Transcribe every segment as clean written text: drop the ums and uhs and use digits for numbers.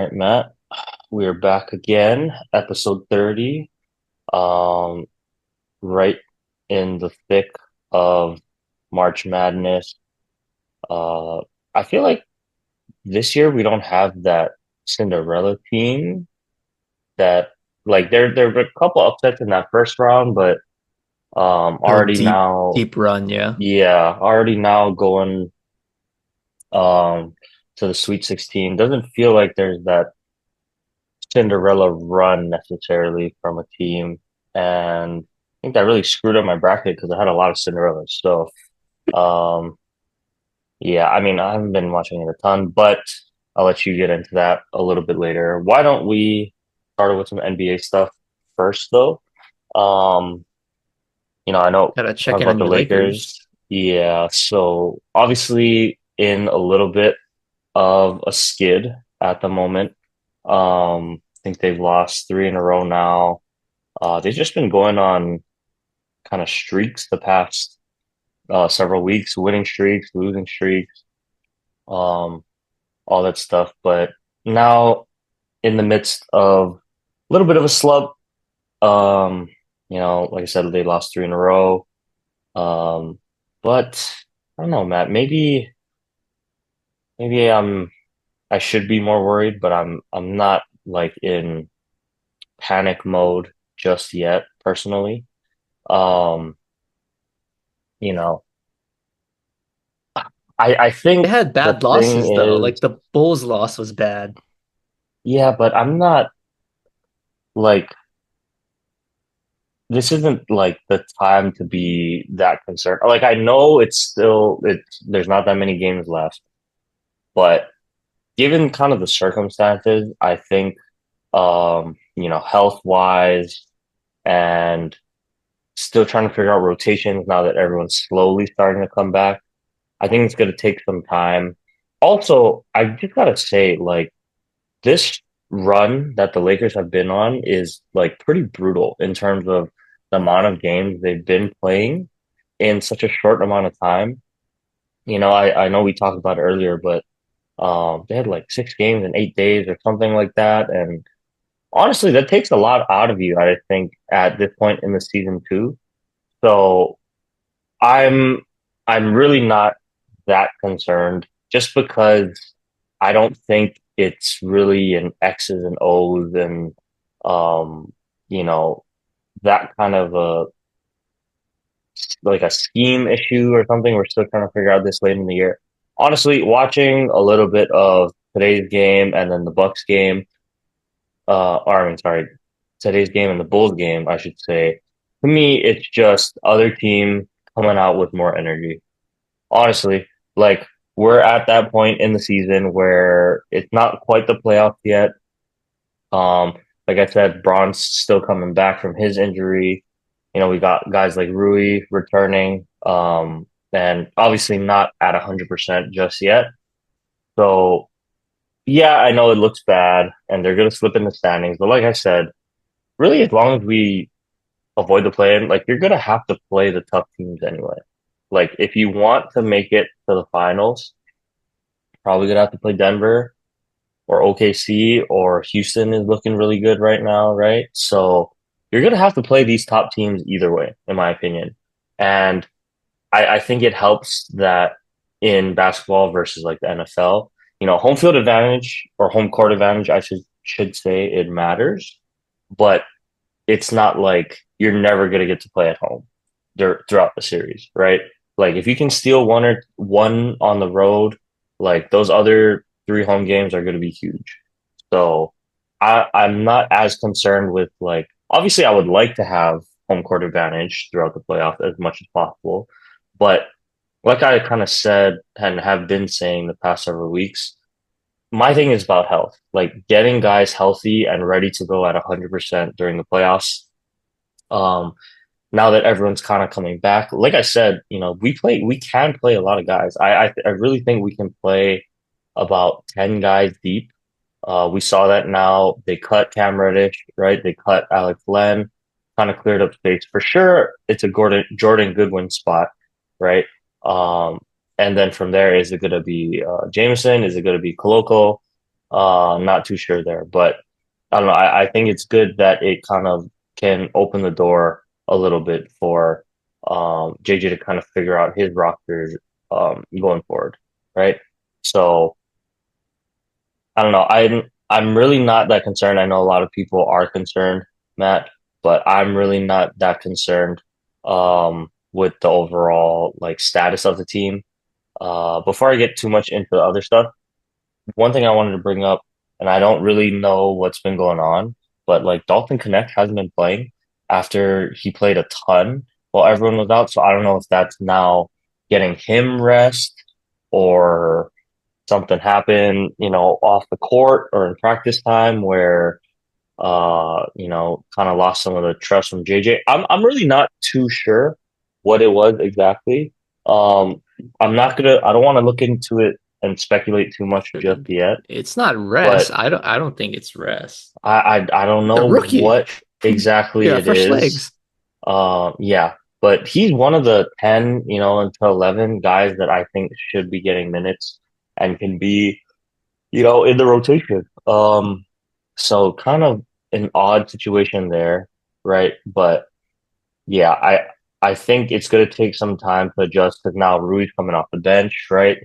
right, Matt. We are back again, episode 30. Um, right in the thick of March Madness. Uh, I feel like this year we don't have that Cinderella team that there were a couple upsets in that first round, but Real already now, deep run, yeah. yeah, already now going um to the Sweet 16. Doesn't feel like there's that Cinderella run necessarily from a team, and I think that really screwed up my bracket because I had a lot of Cinderellas. So, um, yeah, I mean, I haven't been watching it a ton, but I'll let you get into that a little bit later. Why don't we start with some NBA stuff first, though? Um, I know Gotta check talk in about on the your Lakers. Lakers. Yeah, so obviously in a little bit of a skid at the moment. I think they've lost three in a row now. They've just been going on kind of streaks the past several weeks, winning streaks, losing streaks, um, all that stuff. But now in the midst of a little bit of a slump, um, like I said, they lost three in a row. Um, but I don't know, Matt. Maybe I should be more worried, but I'm not like in panic mode just yet, personally. Um, you know, I They think had the bad thing losses though. is, Like the Bulls loss was bad. yeah, but I'm not like this isn't like the time to be that concerned. Like I know it's there's not that many games left, but given kind of the circumstances, I think health wise and still trying to figure out rotations now that everyone's slowly starting to come back. I think it's gonna take some time. Also, I just gotta say, like, this run that the Lakers have been on is like pretty brutal in terms of the amount of games they've been playing in such a short amount of time. I know we talked about it earlier, but they had like 6 games in 8 days or something like that. And honestly, that takes a lot out of you, I think, at this point in the season too. So I'm I'm really not that concerned just because I don't think it's really an X's and O's and um you know that kind of a like a scheme issue or something. We're still trying to figure out this late in the year. Honestly, watching a little bit of today's game and then the Bucks game, or I mean, sorry, today's game and the Bulls game, I should say. To me, it's just other team coming out with more energy. Honestly, like we're at that point in the season where it's not quite the playoffs yet. Like I said, Braun's still coming back from his injury. We got guys like Rui returning, and obviously not at 100% just yet. So yeah, I know it looks bad, and they're gonna slip in the standings. But like I said, really, as long as we avoid the play-in, like you're gonna have to play the tough teams anyway. Like if you want to make it to the finals, probably gonna have to play Denver or OKC or Houston is looking really good right now, right? So you're gonna have to play these top teams either way, in my opinion. And I think it helps that in basketball versus like the NFL, home field advantage or home court advantage, I should say it matters, but it's not like you're never gonna get to play at home throughout the series, right? Like if you can steal one on the road, like those other three home games are gonna be huge. So I'm not as concerned with like obviously I would like to have home court advantage throughout the playoffs as much as possible. But like I kind of said and have been saying the past several weeks, my thing is about health, like getting guys healthy and ready to go at 100% during the playoffs. Um, Now that everyone's kind of coming back, like I said, we can play a lot of guys. I really think we can play about 10 guys deep. We saw that now. They cut Cam Reddish, right? They cut Alex Len, kind of cleared up space. For sure, it's a Jordan Goodwin spot, right? Um, and then from there, is it going to be Jameson? Is it going to be Koloko? Not too sure there, but I don't know. I think it's good that it kind of can open the door a little bit for JJ to kind of figure out his roster going forward, right? So I don't know. I'm really not that concerned. I know a lot of people are concerned, Matt, but I'm really not that concerned with the overall like status of the team. Before I get too much into the other stuff, one thing I wanted to bring up, and I don't really know what's been going on, but like Dalton Connect hasn't been playing after he played a ton while everyone was out. So I don't know if that's now getting him rest or something happened, off the court or in practice time where kind of lost some of the trust from JJ. I'm really not too sure what it was exactly. Um, I don't want to look into it and speculate too much just yet, It's not rest. but I don't think it's rest. I don't The know rookie. what exactly Yeah, it fresh is. legs. Yeah, but he's one of the 10, until 11 guys that I think should be getting minutes and can be, in the rotation. So kind of an odd situation there, right? But yeah, I think it's going to take some time to adjust because now Rui's coming off the bench, right?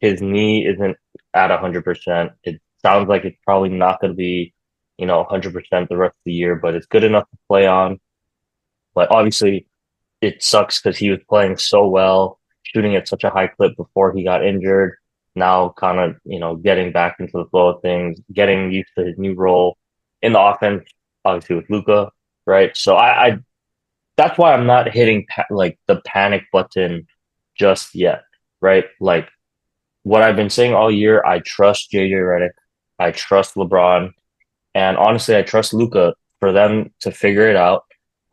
His knee isn't at 100%. It sounds like it's probably not going to be, 100% the rest of the year, but it's good enough to play on. But obviously, it sucks because he was playing so well, shooting at such a high clip before he got injured. Now, kind of, getting back into the flow of things, getting used to his new role in the offense, obviously with Luca, right? So I that's why I'm not hitting like the panic button just yet, right? Like what I've been saying all year, I trust JJ Redick, I trust LeBron, and honestly, I trust Luca for them to figure it out.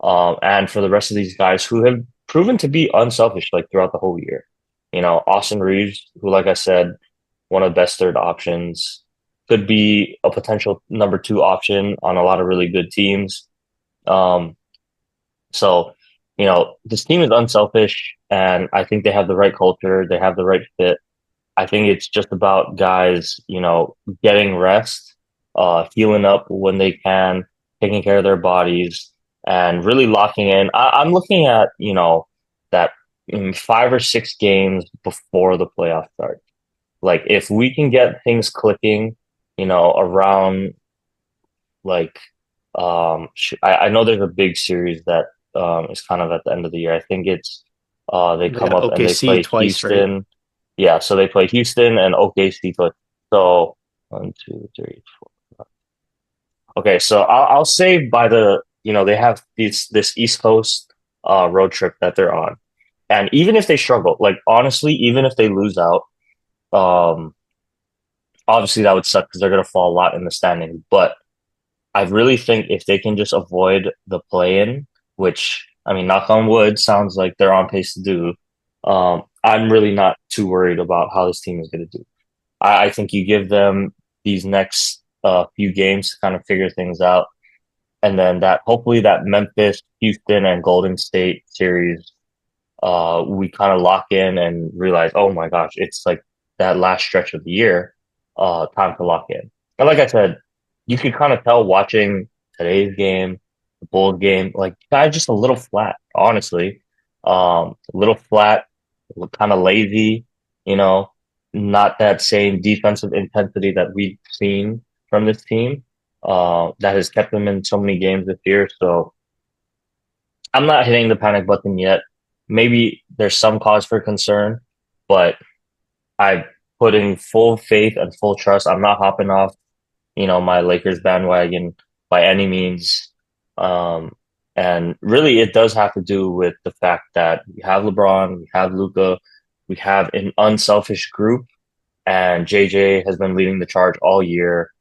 And for the rest of these guys who have proven to be unselfish like throughout the whole year. Austin Reeves, who, like I said, one of the best third options, could be a potential number two option on a lot of really good teams. Um, so, this team is unselfish, and I think they have the right culture, they have the right fit. I think it's just about guys, getting rest, healing up when they can, taking care of their bodies, and really locking in. I'm looking at, that 5 or 6 games before the playoff start. Like, if we can get things clicking, around like, I know there's a big series that is kind of at the end of the year. I think it's they They come got up and they OKC play twice, right? Houston. Yeah, so they play Houston and OKC. So 1, 2, 3, 4. Okay, so I'll say by they have this East Coast road trip that they're on, and even if they struggle, like honestly, even if they lose out, um, obviously that would suck because they're gonna fall a lot in the standings. But I really think if they can just avoid the play-in, which I mean, knock on wood, sounds like they're on pace to do. I'm really not too worried about how this team is going to do. I think you give them these next few games to kind of figure things out, and then that hopefully that Memphis, Houston, and Golden State series, we kind of lock in and realize, oh my gosh, it's like that last stretch of the year, time to lock in. And like I said, you could kind of tell watching today's game, the Bulls game, like guys just a little flat, honestly. A little flat, kind of lazy, you know, not that same defensive intensity that we've seen from this team, that has kept them in so many games this year. So I'm not hitting the panic button yet. Maybe there's some cause for concern, but I'm putting full faith and full trust. I'm not hopping off, my Lakers bandwagon by any means. Um, and really, it does have to do with the fact that we have LeBron, we have Luca, we have an unselfish group, and JJ has been leading the charge all year,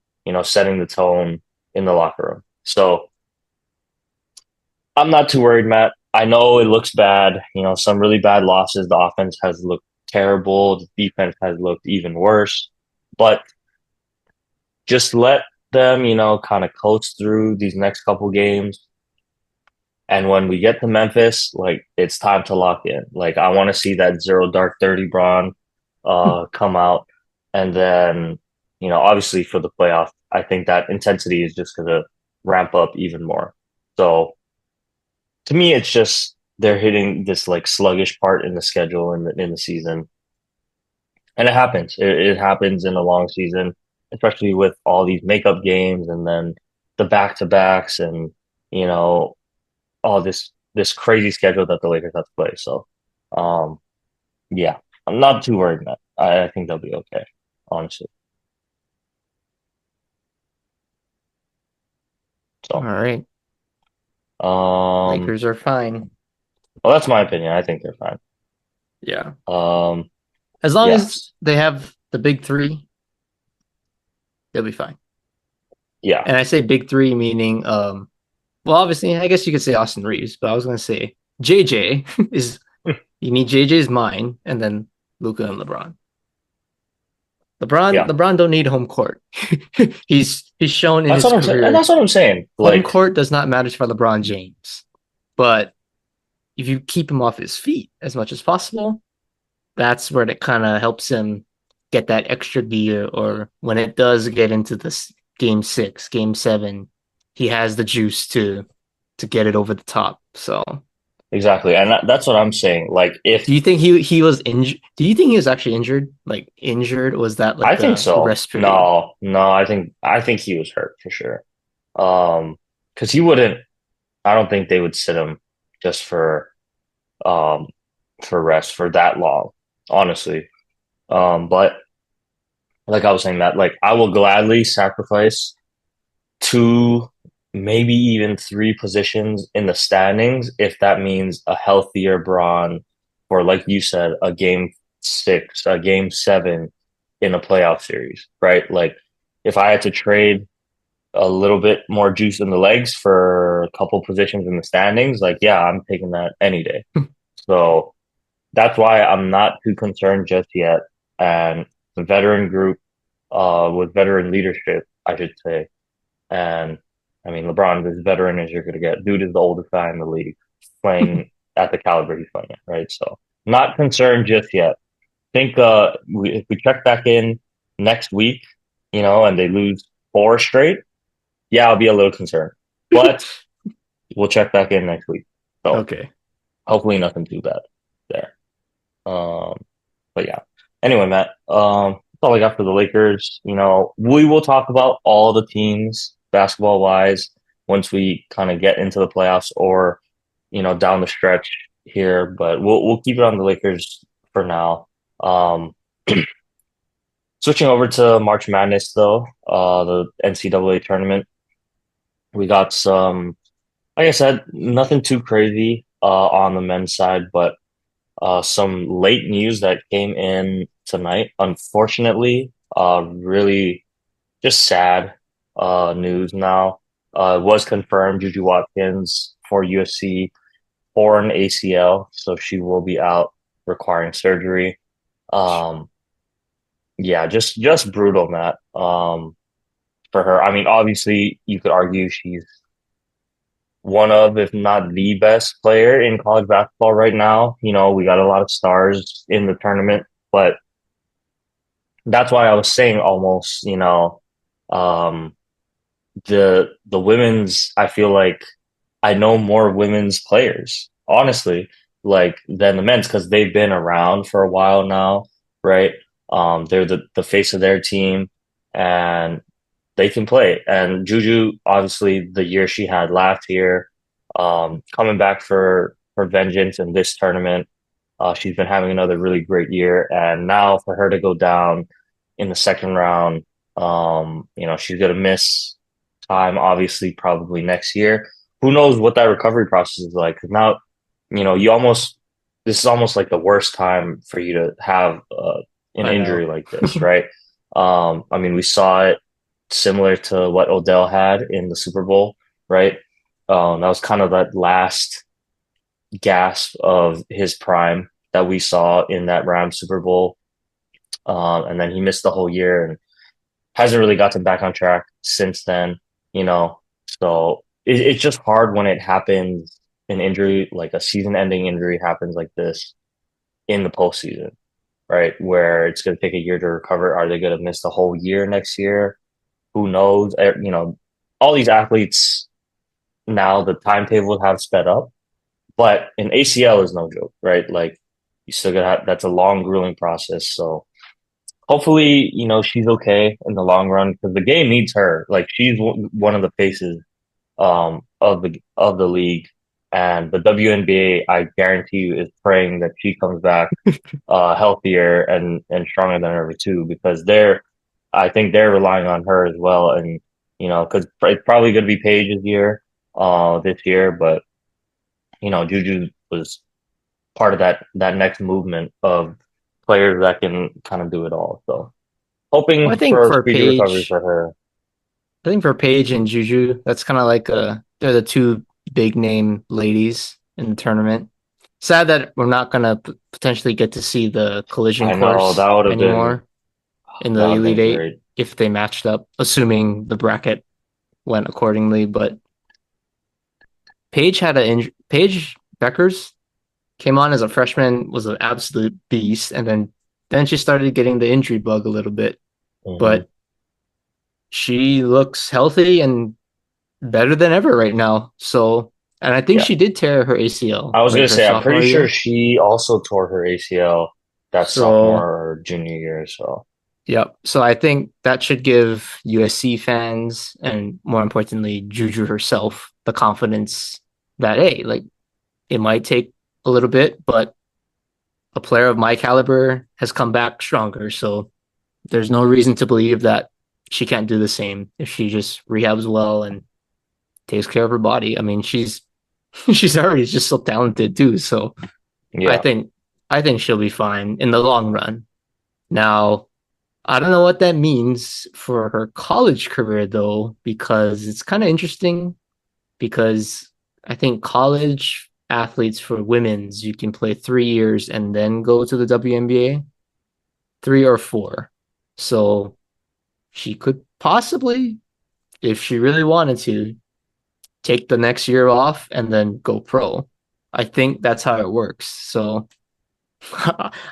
setting the tone in the locker room. So I'm not too worried, Matt. I know it looks bad. Some really bad losses. The offense has looked terrible. The defense has looked even worse. But just let them, kind of coast through these next couple games. And when we get to Memphis, like it's time to lock in. Like I want to see that zero dark 30 Braun come out. And then Obviously for the playoffs, I think that intensity is just going to ramp up even more. So to me, it's just they're hitting this like sluggish part in the schedule in the season, and it happens. It happens in a long season, especially with all these makeup games and then the back to backs and you know all this crazy schedule that the Lakers have to play. So, um, yeah, I'm not too worried, man. I think they'll be okay, honestly. All So, right. um, Lakers are fine. well, that's my opinion. I think they're fine. Yeah. Um, As long as yes, they have the big three, they'll be fine. yeah, And I say big three meaning well obviously I guess you could say Austin Reeves, but I was gonna say JJ is you need JJ's mine and then Luca and LeBron. LeBron yeah. LeBron don't need home court. He's shown in That's his what I'm saying, and career that's what I'm saying. home Like, court does not matter for LeBron James. But if you keep him off his feet as much as possible, that's where it kind of helps him get that extra gear. Or when it does get into this game six, game seven, he has the juice to get it over the top. So, exactly, and that's what I'm saying. Like, if do you think he was injured? Do you think he was actually injured? Like injured? Was that I like think the so. rest period? No, no, I think he was hurt for sure. Because he wouldn't. I don't think they would sit him just um for rest for that long, honestly. But like I was saying that like I will gladly sacrifice two, maybe even three positions in the standings if that means a healthier Braun or like you said, a game six, a game seven in a playoff series, right? Like if I had to trade a little bit more juice in the legs for a couple positions in the standings, like yeah, I'm taking that any day. So that's why I'm not too concerned just yet. And the veteran group, with veteran leadership, I should say. And I mean, LeBron is as veteran as you're going to get. Dude is the oldest guy in the league playing at the caliber he's playing at, right? So not concerned just yet. Think if we check back in next week, and they lose four straight, yeah, I'll be a little concerned. But we'll check back in next week. So Okay. hopefully nothing too bad there. Um, but yeah. Anyway, Matt, that's all I got for the Lakers. We will talk about all the teams basketball wise once we kind of get into the playoffs or, down the stretch here, but we'll keep it on the Lakers for now. Um, switching over to March Madness though, the NCAA tournament, we got some, like I said, nothing too crazy on the men's side, but some late news that came in tonight. Unfortunately, really just sad news now. It was confirmed JuJu Watkins for USC torn ACL, so she will be out requiring surgery. Um, yeah, just brutal, Matt. For her. I mean, obviously, you could argue she's one of, if not the best player in college basketball right now. We got a lot of stars in the tournament, but that's why I was saying almost, um, the women's, I feel like I know more women's players, honestly, like than the men's because they've been around for a while now, right? They're the face of their team and they can play. And Juju, obviously, the year she had last year, coming back for vengeance in this tournament. She's been having another really great year, and now for her to go down in the second round, she's gonna miss time, obviously, probably next year. Who knows what that recovery process is like? Because now, this is almost like the worst time for you to have an I injury know. like this, right? I mean, we saw it similar to what Odell had in the Super Bowl, right? That was kind of that last gasp of his prime that we saw in that Rams Super Bowl. And then he missed the whole year and hasn't really gotten back on track since then, you know. So it's just hard when it happens, an injury, like a season ending injury happens like this in the postseason, right? Where it's going to take a year to recover. Are they going to miss the whole year next year? Who knows? All these athletes now the timetables have sped up, but an ACL is no joke, right? Like you still gotta have, that's a long, grueling process. So hopefully, she's okay in the long run because the game needs her. Like she's one of the faces of the league, and the WNBA, I guarantee you, is praying that she comes back healthier and stronger than ever too, because I think they're relying on her as well, and because it's probably going to be Paige's year this year, but Juju was part of that next movement of players that can kind of do it all. So Well, hoping for a speedy recovery for her. I think for Paige and Juju, that's kind of like they're the two big name ladies in the tournament. Sad that we're not gonna potentially get to see the collision I know course anymore in the that would have Elite been Eight great. if they matched up, assuming the bracket went accordingly. But Paige had an injury. Paige Beckers came on as a freshman, was an absolute beast, and then she started getting the injury bug a little bit. Hmm. But she looks healthy and better than ever right now. So, and I think Yeah, she did tear her ACL, I was right, gonna her say I'm pretty sophomore sure year. she also tore her ACL that So, sophomore or junior year. So yep. So I think that should give USC fans and more importantly, Juju herself the confidence that, hey, like it might take a little bit, but a player of my caliber has come back stronger. So there's no reason to believe that she can't do the same if she just rehabs well and takes care of her body. I mean, she's already just so talented too. So I yeah, think I think she'll be fine in the long run. Now, I don't know what that means for her college career though, because it's kind of interesting because I think college athletes for women's you can play 3 years and then go to the WNBA, 3 or 4. So she could possibly, if she really wanted to, take the next year off and then go pro. I think that's how it works. So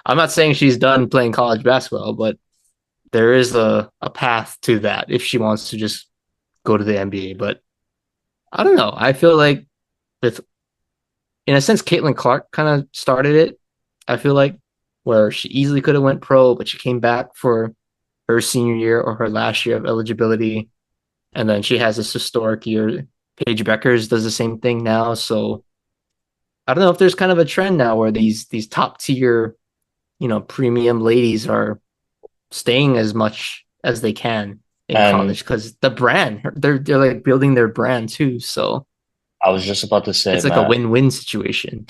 I'm not saying she's done playing college basketball, but there is a path to that if she wants to just go to the NBA. But I don't know. I feel like with in a sense, Caitlin Clark kind of started it. I feel like where she easily could have went pro, but she came back for her senior year or her last year of eligibility, and then she has this historic year. Paige Beckers does the same thing now, so I don't know if there's kind of a trend now where these top tier, premium ladies are staying as much as they can in and college because the brand they're like building their brand too. So I was just about to say, it's like a Matt. win-win situation.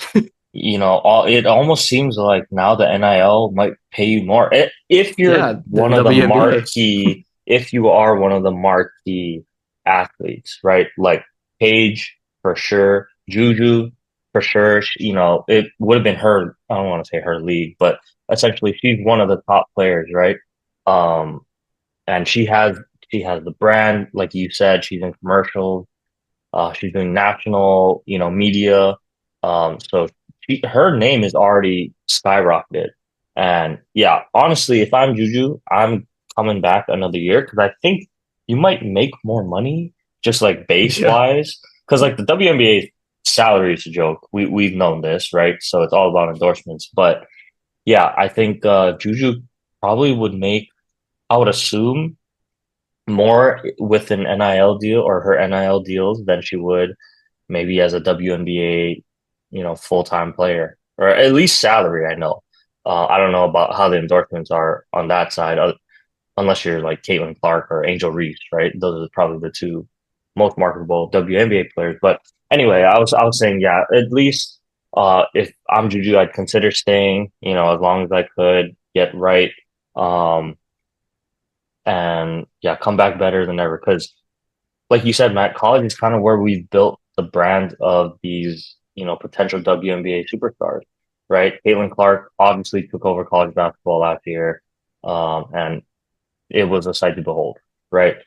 It almost seems like now the NIL might pay you more. If you're Yeah, the WNBA. if you are one of the marquee athletes, right? Like Paige for sure, Juju for sure. It would have been her. I don't want to say her league, but essentially she's one of the top players, right? Um, and she has the brand, like you said, she's in commercials. She's doing national, media. So her name is already skyrocketed. And yeah, honestly, if I'm Juju, I'm coming back another year because I think you might make more money just like base Yeah. wise. Because like the WNBA salary is a joke. We've known this, right? So it's all about endorsements. But yeah, I think Juju probably would make, I would assume, more with an NIL deal or her NIL deals than she would maybe as a WNBA, full-time player or at least salary. I know. I don't know about how the endorsements are on that side, unless you're like Caitlin Clark or Angel Reese, right? Those are probably the two most marketable WNBA players. But anyway, I was saying, yeah, at least if I'm Juju, I'd consider staying, as long as I could get right. Um, and yeah, come back better than ever. Because like you said, Matt, college is kind of where we've built the brand of these, potential WNBA superstars, right? Caitlin Clark obviously took over college basketball last year, and it was a sight to behold, right?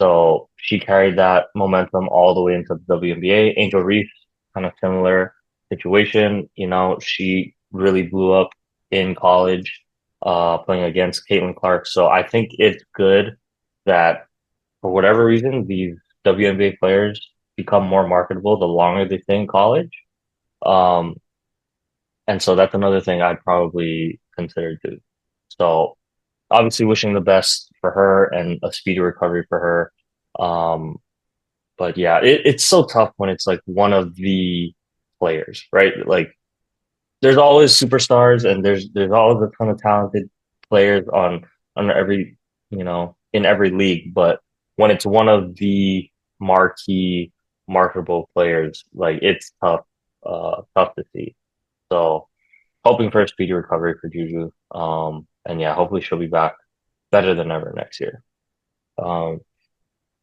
So she carried that momentum all the way into the WNBA. Angel Reese, kind of similar situation, she really blew up in college. playing against Caitlin Clark. So I think it's good that for whatever reason, these WNBA players become more marketable the longer they stay in college. Um, and so that's another thing I'd probably consider too. So obviously wishing the best for her and a speedy recovery for her. But yeah, it's so tough when it's like one of the players, right? Like there's always superstars and there's always a ton of talented players on every in every league, but when it's one of the marquee marketable players, like it's tough to see. So hoping for a speedy recovery for Juju. And yeah, hopefully she'll be back better than ever next year. Um,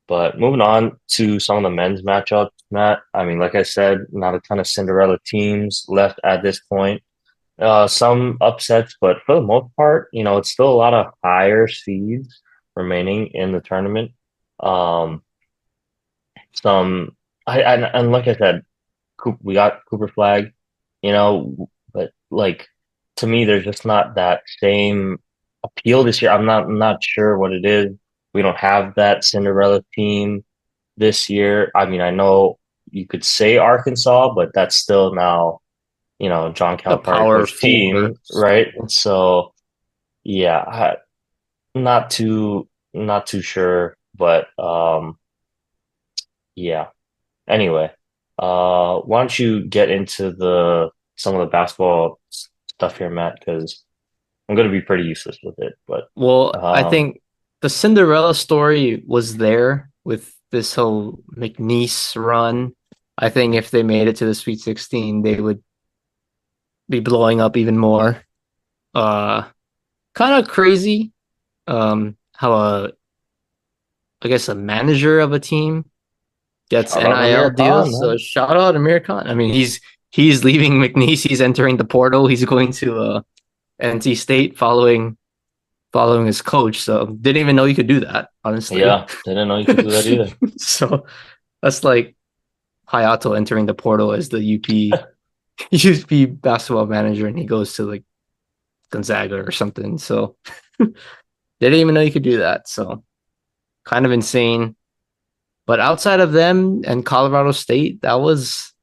but moving on to some of the men's matchups, Matt. I mean, like I said, not a ton of Cinderella teams left at this point. Some upsets, but for the most part, it's still a lot of higher seeds remaining in the tournament. Um, some, and like I said, we got Cooper Flag, but like to me, there's just not that same appeal this year. I'm not sure what it is. We don't have that Cinderella team this year. I mean, I know you could say Arkansas, but that's still now, John The Calipari Power coach Four. team, right? So, So yeah, not too sure, but yeah. Anyway, why don't you get into the some of the basketball stuff here, Matt? Because I'm going to be pretty useless with it, but well, I um, think the Cinderella story was there with this whole McNeese run. I think if they made it to the Sweet 16, they would be blowing up even more. Uh, Kind of crazy. How I guess a manager of a team gets shout out NIL Amir Khan, deals. So man. shout out Amir Khan. I mean, he's leaving McNeese. He's entering the portal. He's going to NC State following his coach. So didn't even know you could do that, honestly. Yeah, didn't know you could do that either. So that's like Hayato entering the portal as the UP basketball manager, and he goes to like Gonzaga or something. So didn't even know you could do that. So kind of insane. But outside of them and Colorado State, that was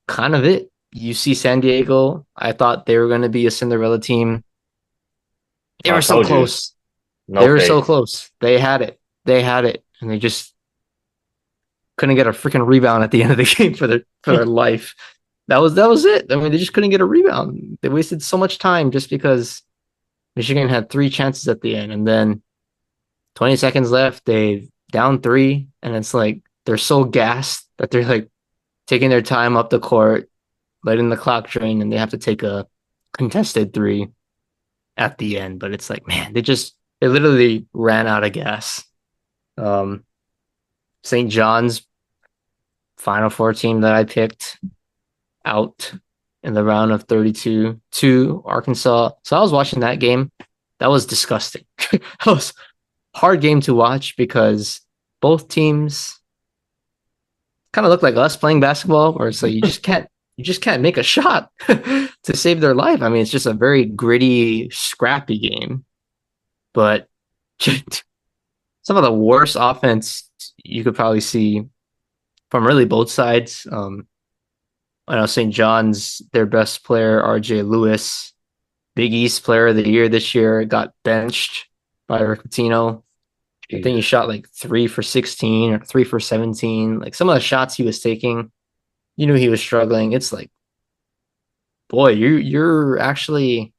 kind of it. UC San Diego, I thought they were going to be a Cinderella team. They I were so told you, close. They no were so faith. close. They had it. They had it. And they just couldn't get a freaking rebound at the end of the game for their life. That was it. I mean, they just couldn't get a rebound. They wasted so much time just because Michigan had three chances at the end, and then 20 seconds left, they down three, and it's like they're so gassed that they're like taking their time up the court, letting the clock drain, and they have to take a contested three at the end. But it's like, man, they literally ran out of gas. Um, St. John's Final Four team that I picked out in the round of 32 to Arkansas. So I was watching that game. That was disgusting. That was a hard game to watch because both teams kind of look like us playing basketball, where it's like you just can't make a shot to save their life. I mean, it's just a very gritty, scrappy game. But some of the worst offense you could probably see from really both sides. I know St. John's, their best player, RJ Lewis, Big East player of the year this year, got benched by Rick Pitino. I think he Jesus. shot like 3 for 16 or 3 for 17. Like some of the shots he was taking, you knew he was struggling. It's like, boy, you're actually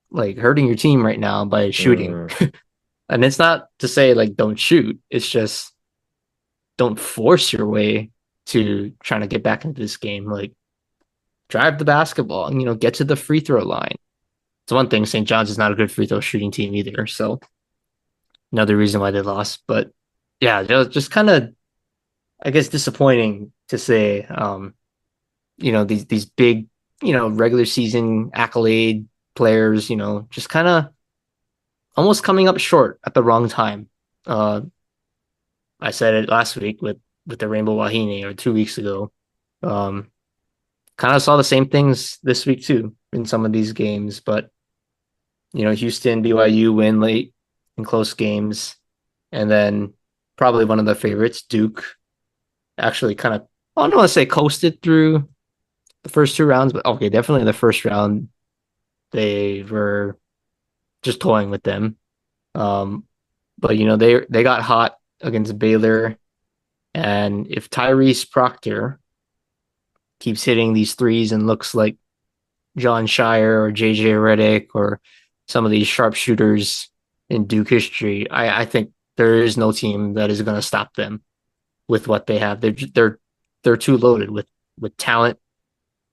like hurting your team right now by shooting. Mm, And it's not to say like don't shoot. It's just don't force your way to trying to get back into this game. Like drive the basketball and get to the free throw line. It's one thing. St. John's is not a good free throw shooting team either. So another reason why they lost. But yeah, it was just kind of I guess disappointing to say. These big, regular season accolade players, just kind of almost coming up short at the wrong time. Uh, I said it last week with the Rainbow Wahine or 2 weeks ago. Um, Kind of saw the same things this week too in some of these games, but Houston, BYU win late in close games, and then probably one of the favorites, Duke, actually kind of I don't want to say coasted through the first two rounds, but okay, definitely the first round they were just toying with them. Um, but they got hot against Baylor, and if Tyrese Proctor keeps hitting these threes and looks like John Shire or JJ Redick or some of these sharpshooters in Duke history, I think there is no team that is going to stop them with what they have. They're too loaded with talent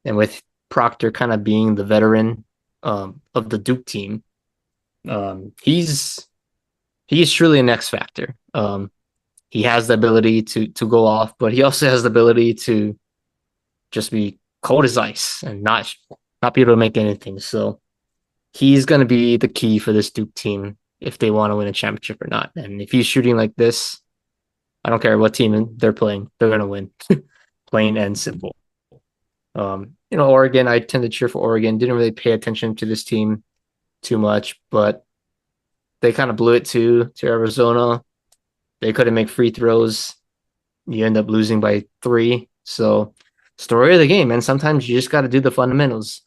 and with Proctor kind of being the veteran of the Duke team. He's truly an X factor. He has the ability to go off, but he also has the ability to just be cold as ice and not be able to make anything. So he's going to be the key for this Duke team if they want to win a championship or not. And if he's shooting like this, I don't care what team they're playing, they're going to win. Plain and simple. Oregon, I tend to cheer for Oregon. Didn't really pay attention to this team too much, but they kind of blew it to Arizona. They couldn't make free throws. You end up losing by 3. So, story of the game, man. Sometimes you just got to do the fundamentals.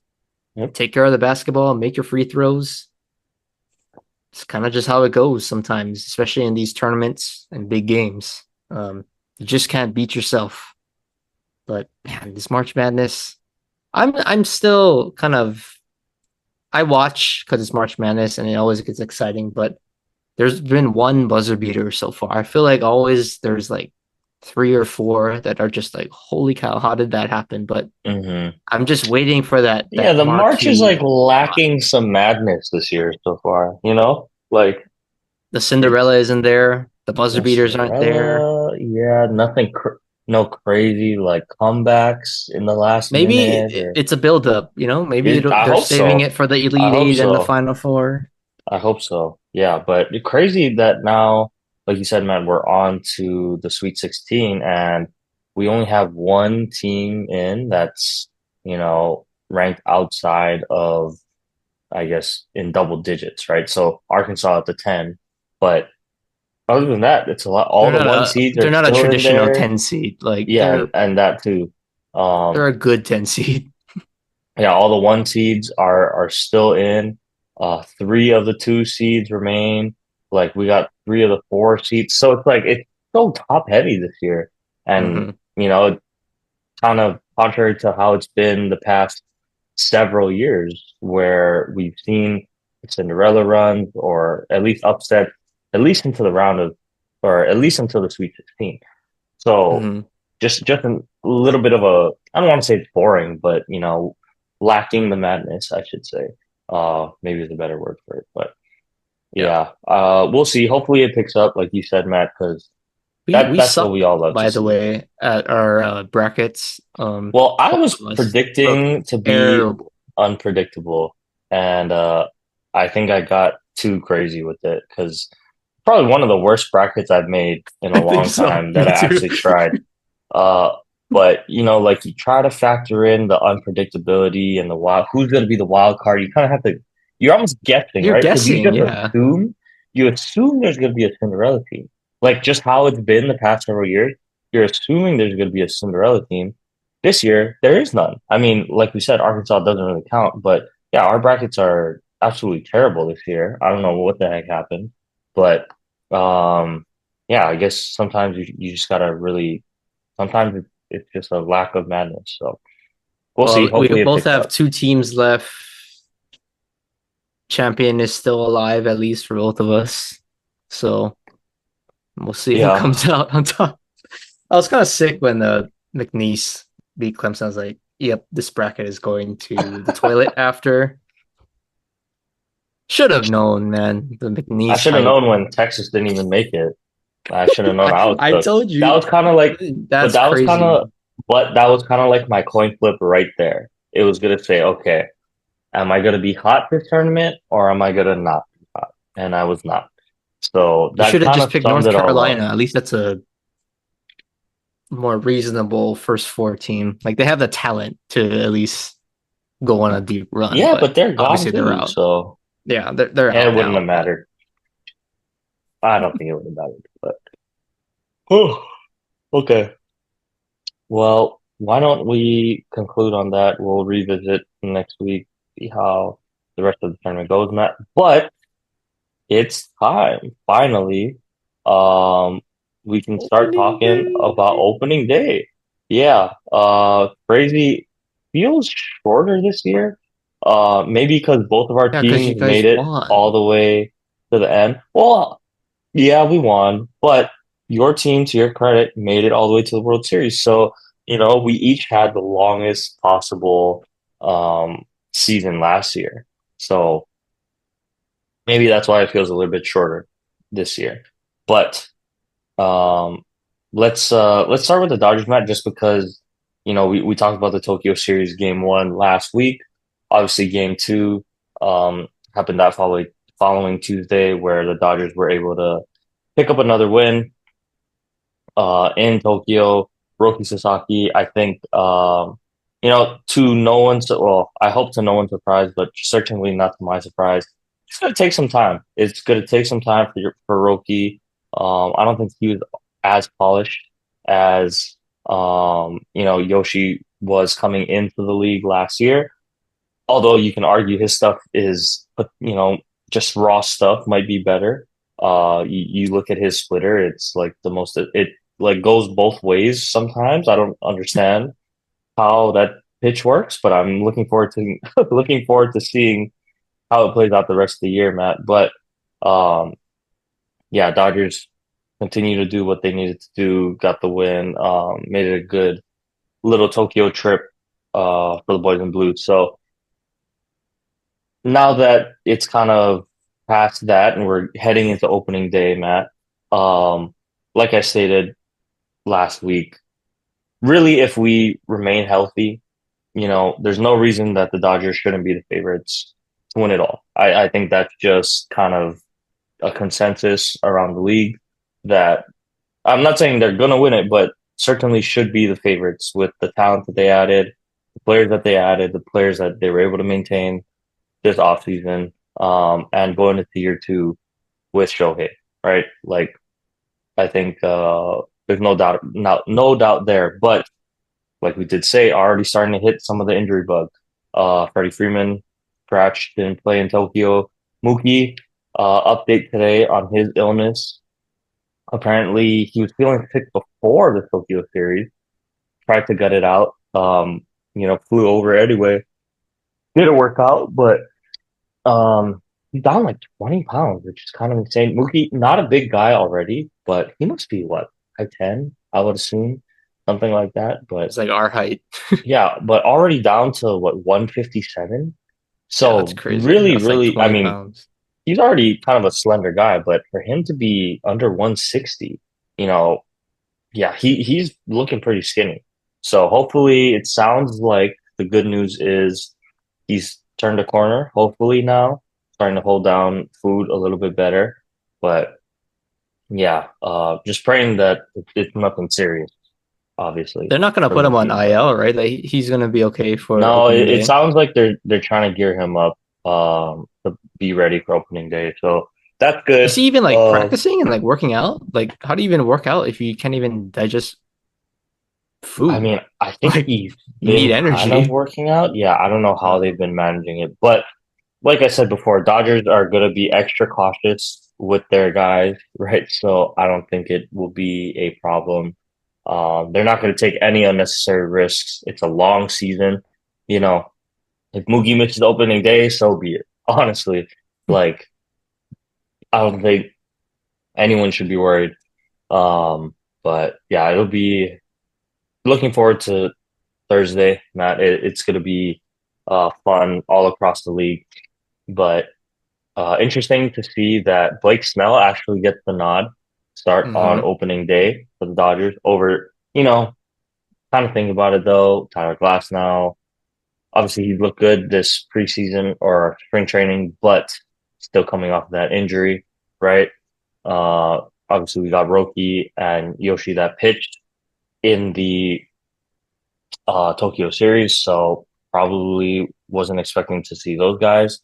Yep. Take care of the basketball, make your free throws. It's kind of just how it goes sometimes, especially in these tournaments and big games. You just can't beat yourself. But man, this March Madness, I'm still kind of I watch because it's March Madness and it always gets exciting, but there's been one buzzer beater so far. I feel like always there's like 3 or 4 that are just like, holy cow, how did that happen? But Mm-hmm. I'm just waiting for that Yeah, that the March is like marquee shot. lacking some madness this year so far, you know? Like The it's Cinderella isn't there. The buzzer no beaters aren't there. Cinderella, yeah, no crazy like comebacks in the last Maybe minute or it's a build-up, Maybe I they're hope saving so. it for the I Elite hope Eight and the so. Final Four. I hope so. Yeah, but it's crazy that now, like you said, man, we're on to the Sweet 16 and we only have one team in that's, ranked outside of, I guess, in double digits, right? So Arkansas at the 10. But other than that, it's a lot. All They're the not one a seeds they're are not a still in traditional there. 10 seed. Like Yeah, and that too. they're Um, a good 10 seed. yeah, all the one seeds are still in. Three of the two seeds remain. Like we got three of the four seeds. So it's like it's so top heavy this year. And Mm-hmm. kind of contrary to how it's been the past several years where we've seen Cinderella runs or at least upset at least into the round of or at least until the Sweet 16. So Mm-hmm. just a little bit of a I don't want to say it's boring, but lacking the madness, I should say. Maybe is a better word for it. But Yeah. yeah, we'll see. Hopefully it picks up, like you said, Matt, because We that we that's what we suck, all love to by the see. way, at our brackets. Well, I Both was of us look predicting to be terrible. unpredictable, and I think I got too crazy with it because probably one of the worst brackets I've made in I a think long so. time that Me I too. actually tried. Uh, but like you try to factor in the unpredictability and the wild, who's going to be the wild card. You kind of have to, you're almost guessing, You're right? Because guessing, yeah. you assume there's going to be a Cinderella team. Like just how it's been the past several years, you're assuming there's going to be a Cinderella team. This year, there is none. I mean, like we said, Arkansas doesn't really count, but yeah, our brackets are absolutely terrible this year. I don't know what the heck happened, but yeah, I guess sometimes you just gotta really sometimes it's just a lack of madness. So we'll see. Well, we Hopefully it both picks have up. 2 teams left. Champion is still alive, at least for both of us. So we'll see who Yeah. comes out on top. I was kind of sick when the McNeese beat Clemson. I was like, "Yep, this bracket is going to the toilet." After should have known, man. The I McNeese should have hype. known when Texas didn't even make it. I should have known I was I cooked. told That you was kind of like, but that's that was kind crazy. of, but that was kind of like my coin flip right there. It was gonna say, okay, am I gonna be hot this tournament or am I gonna not be hot? And I was not. So You that should have kind just of picked summed North it all up. Carolina. At least that's a more reasonable first 4 team. Like they have the talent to at least go on a deep run, Yeah, but but they're gone obviously they're too. out. So. Yeah, they're And out it wouldn't have now, but mattered. I don't think it would have mattered, but oh, okay. Well, why don't we conclude on that? We'll revisit next week, see how the rest of the tournament goes, Matt. But it's time, finally. Um, we can start opening talking about day. opening day. Yeah, crazy feels shorter this year. Maybe because both of our Yeah, because you teams made guys it all won. the way to the end. Well, yeah, we won, but your team, to your credit, made it all the way to the World Series. So, we each had the longest possible season last year. So maybe that's why it feels a little bit shorter this year. But um, let's start with the Dodgers match just because we talked about the Tokyo Series game one last week. Obviously, game two happened that following Tuesday where the Dodgers were able to pick up another win in Tokyo. Roki Sasaki, I think, to no one's, well, I hope to no one's surprise, but certainly not to my surprise. It's going to take some time. It's going to take some time for Roki. I don't think he was as polished as, Yoshi was coming into the league last year. Although you can argue his stuff is, just raw stuff might be better. You look at his splitter, it's like it like goes both ways sometimes. I don't understand how that pitch works, but I'm looking forward to looking forward to seeing how it plays out the rest of the year, Matt. But um, yeah, Dodgers continue to do what they needed to do, got the win, made it a good little Tokyo trip for the boys in blue. So now that it's kind of past that and we're heading into opening day, Matt, um, like I stated last week, really, if we remain healthy, there's no reason that the Dodgers shouldn't be the favorites to win it all. I think that's just kind of a consensus around the league that I'm not saying they're going to win it, but certainly should be the favorites with the talent that they added, the players that they added, the players that they were able to maintain this offseason, and going into year two with Shohei, right? Like, I think there's no doubt there. But like we did say, already starting to hit some of the injury bug. Freddie Freeman scratched, didn't play in Tokyo. Mookie update today on his illness. Apparently, he was feeling sick before the Tokyo series. Tried to gut it out. Flew over anyway. Didn't work out, but he's down like 20 pounds, which is kind of insane. Mookie, not a big guy already, but he must be what, 5'10", I would assume, something like that. But It's like our height. yeah, but already down to what, 157. Yeah, that's So crazy. really, That's like really, I 20 mean, pounds. he's already kind of a slender guy, but for him to be under 160, you know, yeah, he's looking pretty skinny. So hopefully it sounds like the good news is he's turned a corner, hopefully now, starting to hold down food a little bit better. But yeah, just praying that it's nothing serious, obviously, They're not gonna for put him on Mookie. But IL, right? Like he's gonna be okay for no, opening it day. sounds like they're trying to gear him up to be ready for opening day. So that's Is good. he even like practicing and like working out? Like, how do you even work out if you can't even digest I food? mean, I think Like, he's you need been kind of energy. working out. Yeah, I don't know how they've been managing it, but like I said before, Dodgers are going to be extra cautious with their guys, right? So I don't think it will be a problem. They're not going to take any unnecessary risks. It's a long season. You know, if Mookie misses opening day, so be it. Honestly, like I don't think anyone should be worried. But yeah, it'll be looking forward to Thursday, Matt. It's going to be fun all across the league. But interesting to see that Blake Snell actually gets the nod, start on Mm-hmm. opening day for the Dodgers over, kind of think about it though, Tyler Glass now. Obviously, he looked good this preseason or spring training, but still coming off of that injury, right? Uh, Obviously, we got Roki and Yoshi that pitched in the Tokyo series, so probably wasn't expecting to see those guys.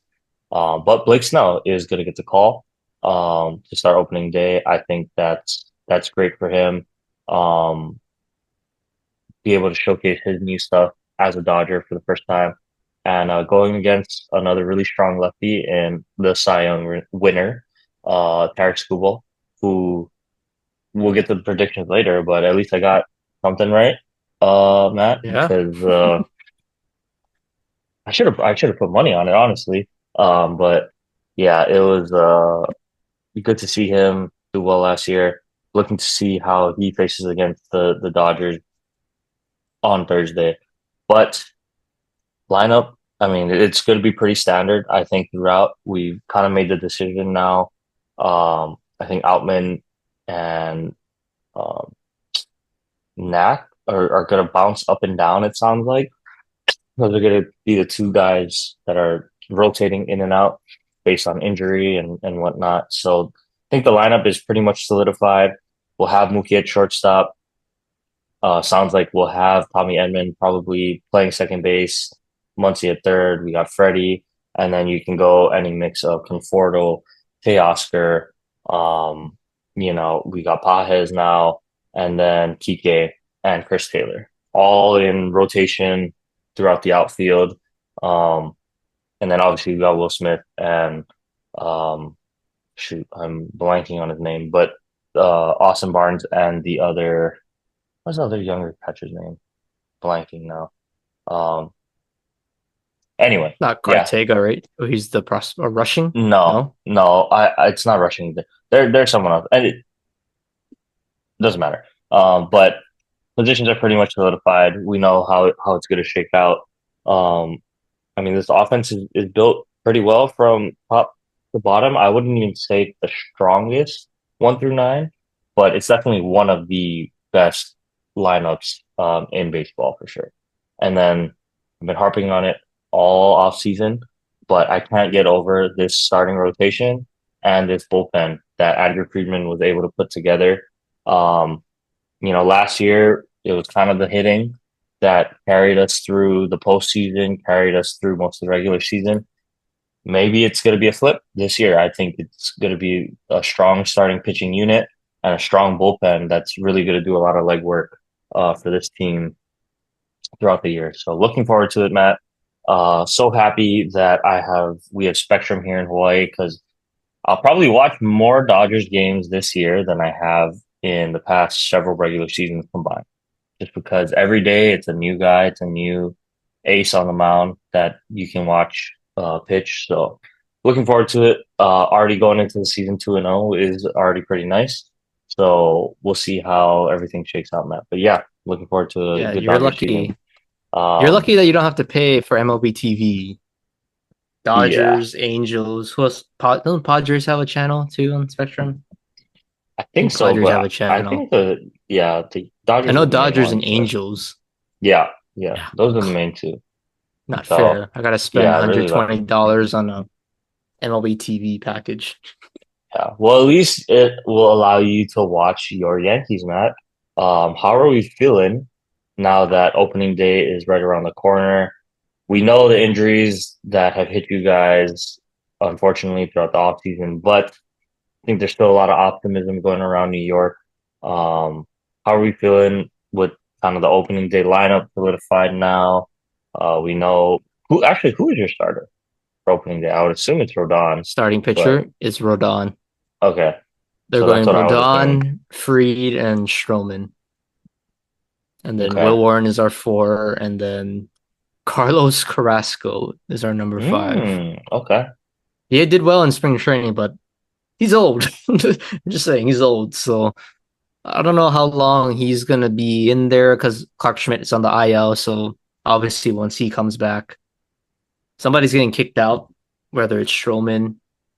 But Blake Snell is going to get the call to start opening day. I think that's great for him. Um, be able to showcase his new stuff as a Dodger for the first time, and going against another really strong lefty in the Cy Young winner, Tarik Skubal, who we'll get to the predictions later, but at least I got something right, Matt, Yeah, because I should have put money on it, honestly. But yeah, it was good to see him do well last year. Looking to see how he faces against the Dodgers on Thursday. But lineup, I mean, it's going to be pretty standard. I think throughout we've kind of made the decision now. I think Outman and um, Knack are going to bounce up and down. It sounds like. Those are going to be the two guys that are rotating in and out based on injury and whatnot. So I think the lineup is pretty much solidified. We'll have Mookie at shortstop. Sounds like we'll have Tommy Edman probably playing second base, Muncy at third. We got Freddie, and then you can go any mix of Conforto, Teoscar. Um, we got Pajes now, and then Kike and Chris Taylor, all in rotation throughout the outfield. Um, and then obviously we got Will Smith and um, shoot, I'm blanking on his name, but Austin Barnes and the other what's the other younger catcher's name? Blanking now. Um, anyway, not yeah, Cartega, right? Oh, he's the rushing. no, No, no, it's not rushing. There's someone else, and it doesn't matter. But positions are pretty much solidified. We know how it's going to shake out. Um, I mean, this offense is built pretty well from top to bottom. I wouldn't even say it's the strongest 1 through 9, but it's definitely one of the best lineups in baseball for sure. And then I've been harping on it all off season, but I can't get over this starting rotation and this bullpen that Andrew Friedman was able to put together. Um, last year it was kind of the hitting that carried us through the postseason, carried us through most of the regular season. Maybe it's going to be a flip this year. I think it's going to be a strong starting pitching unit and a strong bullpen that's really going to do a lot of legwork for this team throughout the year. So looking forward to it, Matt. So happy that we have Spectrum here in Hawaii because I'll probably watch more Dodgers games this year than I have in the past several regular seasons combined. Just because every day it's a new guy, it's a new ace on the mound that you can watch pitch. So looking forward to it. Already going into the season 2-0 is already pretty nice. So we'll see how everything shakes out, Matt. But yeah, looking forward to a yeah, good you're Dodger season. lucky. You're Um, lucky that you don't have to pay for MLB TV. yeah, Dodgers, Angels. Who else? Don't Padres have a channel too on Spectrum? I I think think so, Padres have but a I channel. think the I Dodgers know are the main Dodgers and ones, but Angels. yeah, yeah, Yeah, those are the main two. not So fair. I gotta spend yeah, really lucky. $120 on a MLB TV package. Yeah. Well, at least it will allow you to watch your Yankees, Matt. How are we feeling now that opening day is right around the corner? We know the injuries that have hit you guys, unfortunately, throughout the offseason, but I think there's still a lot of optimism going around New York. How are we feeling with kind of the opening day lineup solidified now? We know who is your starter for opening day? I would assume it's Rodon, Starting but pitcher is Rodon. okay. They're So that's going what I was assuming. Rodon, Freed, and Stroman. And then Okay. Will Warren is our four. And then Carlos Carrasco is our number five. Okay. He did well in spring training, but he's old. I'm just saying he's old. So I don't know how long he's gonna be in there because Clark Schmidt is on the IL. So obviously, once he comes back, somebody's getting kicked out, whether it's Stroman,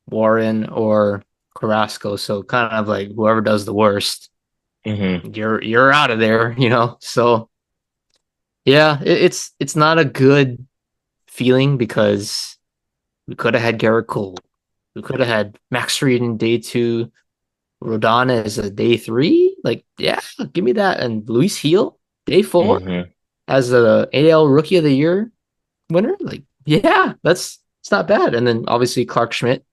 Warren, or Carrasco. So kind of like whoever does the worst, hmm you're out of there, you know. So yeah, it's not a good feeling because we could have had Garrett Cole, we could have had Max Fried in day two, Rodon as a day three. Like, yeah, give me that. And Luis Heel, day four, hmm as a AL Rookie of the Year winner. Like, yeah, that's it's not bad. And then obviously Clark Schmidt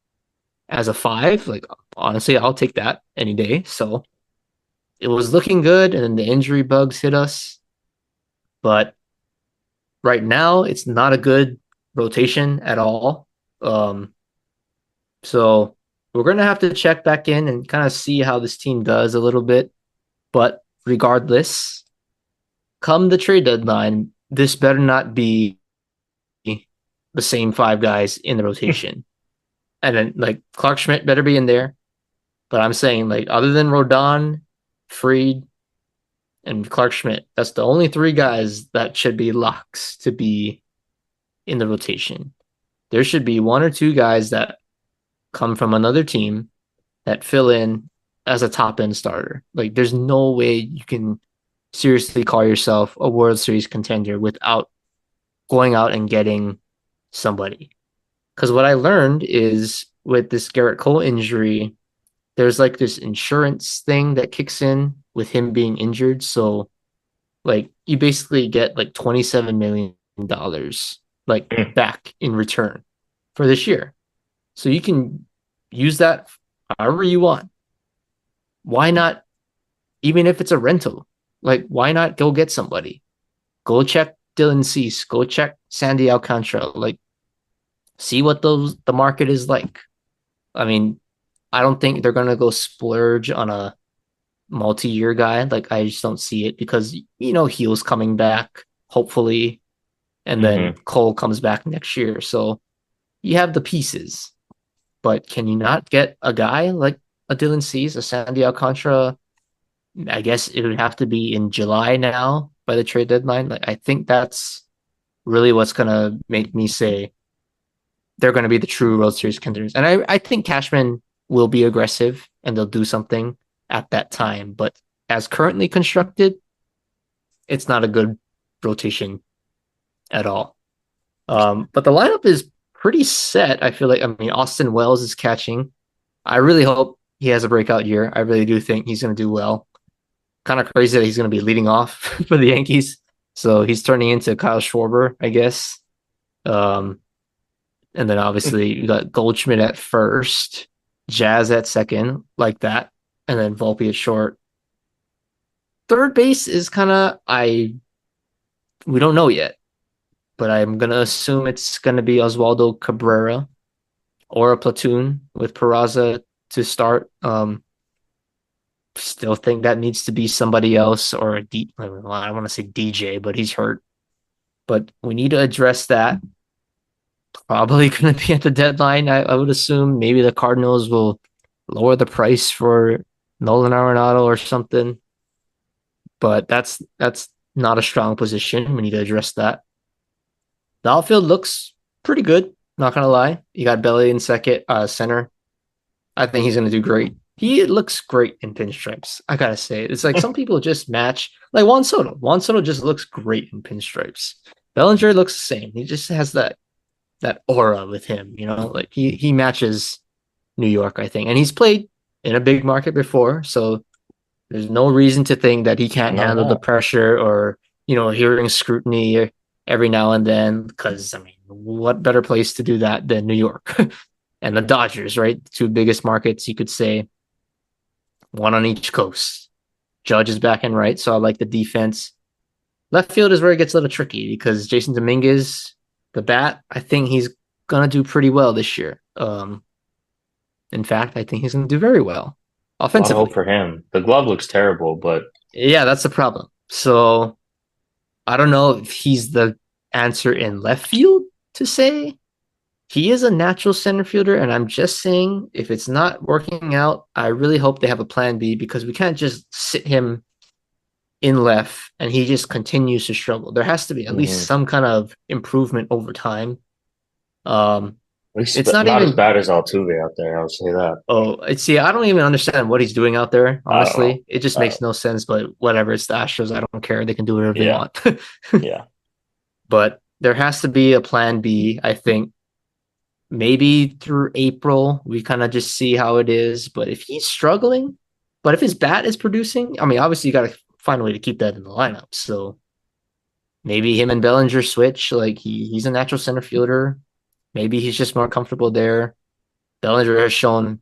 as a five, like honestly, I'll take that any day. So it was looking good, and then the injury bugs hit us. But right now, it's not a good rotation at all. Um, so we're gonna have to check back in and kind of see how this team does a little bit. But regardless, come the trade deadline, this better not be the same five guys in the rotation. And then like Clark Schmidt better be in there. But I'm saying like other than Rodon, Freed, and Clark Schmidt, that's the only three guys that should be locks to be in the rotation. There should be one or two guys that come from another team that fill in as a top end starter. Like there's no way you can seriously call yourself a World Series contender without going out and getting somebody. Because what I learned is with this Garrett Cole injury, there's like this insurance thing that kicks in with him being injured. So like you basically get like $27 million like Mm. back in return for this year. So you can use that however you want. Why not, even if it's a rental? Like, why not go get somebody? Go check Dylan Cease. Go check Sandy Alcantara. Like, see what the market is like. I mean, I don't think they're gonna go splurge on a multi-year guy. Like, I just don't see it because Heel's coming back, hopefully, and then Hmm. Cole comes back next year. So you have the pieces. But can you not get a guy like a Dylan Cease, a Sandy Alcantara? I guess it would have to be in July now by the trade deadline. Like I think that's really what's gonna make me say they're gonna be the true World Series contenders. And I think Cashman will be aggressive and they'll do something at that time. But as currently constructed, it's not a good rotation at all. But the lineup is pretty set. I feel like I mean Austin Wells is catching. I really hope he has a breakout year. I really do think he's going to do well. Kind of crazy that he's going to be leading off for the Yankees. So he's turning into Kyle Schwarber, I guess. Um, and then obviously you got Goldschmidt at first, Jazz at second, like that, and then Volpe at short. Third base is kind of we don't know yet, but I'm gonna assume it's gonna be Oswaldo Cabrera or a platoon with Peraza to start. Still think that needs to be somebody else or a D. Well, I don't want to say DJ, but he's hurt. But we need to address that. Probably going to be at the deadline. I would assume maybe the Cardinals will lower the price for Nolan Arenado or something. But that's not a strong position. We need to address that. The outfield looks pretty good. Not gonna lie. You got Belly in second, center. I think he's gonna do great. He looks great in pinstripes. I gotta say, it's like some people just match like Juan Soto. Juan Soto just looks great in pinstripes. Bellinger looks the same. He just has that aura with him. Like he matches New York, I think, and he's played in a big market before, so there's no reason to think that he I can't know handle the that. pressure or hearing scrutiny every now and then. Because I mean, what better place to do that than New York and the Dodgers, right? The two biggest markets, you could say, one on each coast. Judge is back and right, so I like the defense. Left field is where it gets a little tricky because Jason Dominguez, the bat, I think he's gonna do pretty well this year. In fact, I think he's gonna do very well A lot of hope offensively. for him. The glove looks terrible, but Yeah, that's the problem. So I don't know if he's the answer in left field to say. He is a natural center fielder, and I'm just saying if it's not working out, I really hope they have a plan B because we can't just sit him in left and he just continues to struggle. There has to be at least mhm. some kind of improvement over time. Um, At least it's not not as even. bad as Altuve out there. I'll say that. See, I don't even understand what he's doing out there. I don't know. Honestly, it just Uh, makes no sense. But whatever, it's the Astros. I don't care. They can do whatever they yeah, want. yeah. But there has to be a plan B. I think maybe through April we kind of just see how it is. But if he's struggling, but if his bat is producing, I mean, obviously you got to find a way to keep that in the lineup. So maybe him and Bellinger switch. Like he's a natural center fielder. Maybe he's just more comfortable there. Bellinger has shown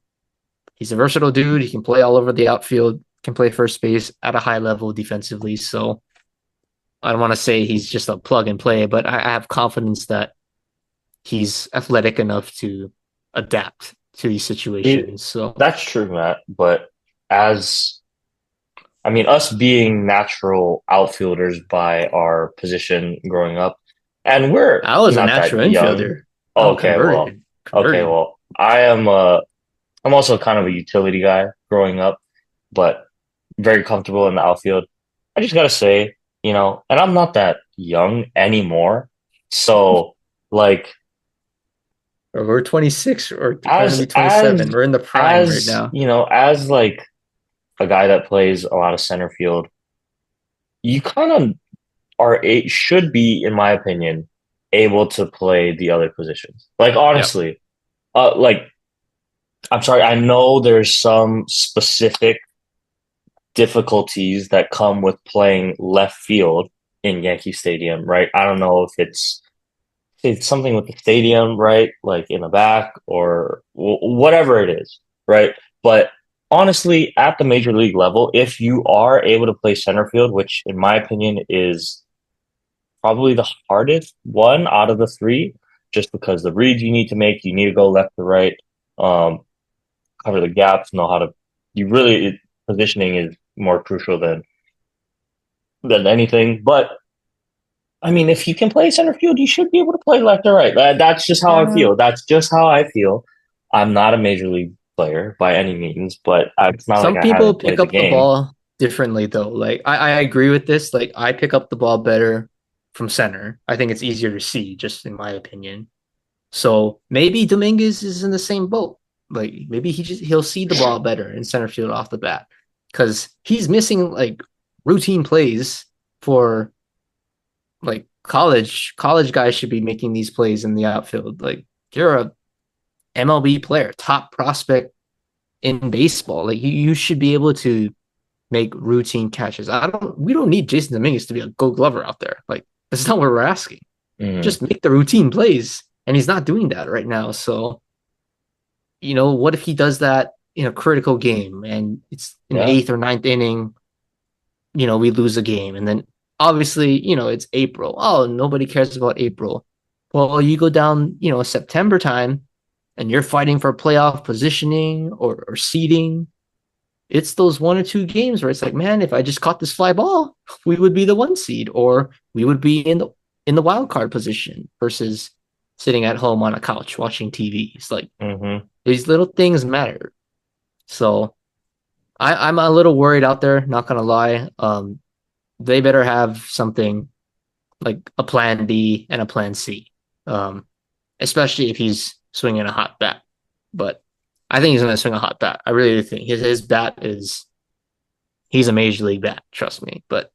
he's a versatile dude. He can play all over the outfield, can play first base at a high level defensively. So I don't want to say he's just a plug and play, but I have confidence that he's athletic enough to adapt to these It, situations. So that's true, Matt. But as I mean, us being natural outfielders by our position growing up, and we're I was a not natural that young. infielder. I'm Okay, well, converted. okay, Converted. well, I'm also kind of a utility guy growing up, but very comfortable in the outfield. I just gotta say, and I'm not that young anymore. So, like, Or we're 26 or going to as be 27. as We're in the prime right as now. as like a guy that plays a lot of center field, you kind of should be, in my opinion, able to play the other positions. Like Yep. honestly, like I'm sorry, I know there's some specific difficulties that come with playing left field in Yankee Stadium, right? I don't know if it's something with the stadium, right? Like in the back or whatever it is, right? But honestly, at the major league level, if you are able to play center field, which in my opinion is probably the hardest one out of the three, just because the reads you need to make, you need to go left to right, um, cover the gaps, know how to. You really positioning is more crucial than anything. But I mean, if you can play center field, you should be able to play left or right. That's just how I Uh, feel. That's just how I feel. I'm not a major league player by any means, but it's not like some I people haven't pick played the up the game. ball differently though. Like I agree with this. Like I pick up the ball better from center. I think it's easier to see, just in my opinion. So maybe Dominguez is in the same boat. Like maybe he'll see the ball better in center field off the bat because he's missing like routine plays for like college guys should be making these plays in the outfield. Like you're a MLB player, top prospect in baseball. Like you should be able to make routine catches. I don't we don't need Jason Dominguez to be a gold glover out there. Like that's not what we're asking. Mm, Just make the routine plays. And he's not doing that right now. So, what if he does that in a critical game and it's in the yeah. eighth or ninth inning, we lose a game. And then obviously, it's April. Oh, nobody cares about April. Well, you go down, September time and you're fighting for playoff positioning or seeding. It's those one or two games where it's like, man, if I just caught this fly ball, we would be the one seed or we would be in the wild card position versus sitting at home on a couch watching TV. It's like Hmm. these little things matter. So I'm a little worried out there, not gonna lie. They better have something like a plan B and a plan C. Um, Especially if he's swinging a hot bat. But I think he's gonna swing a hot bat. I really do think his bat is he's a major league bat, trust me. But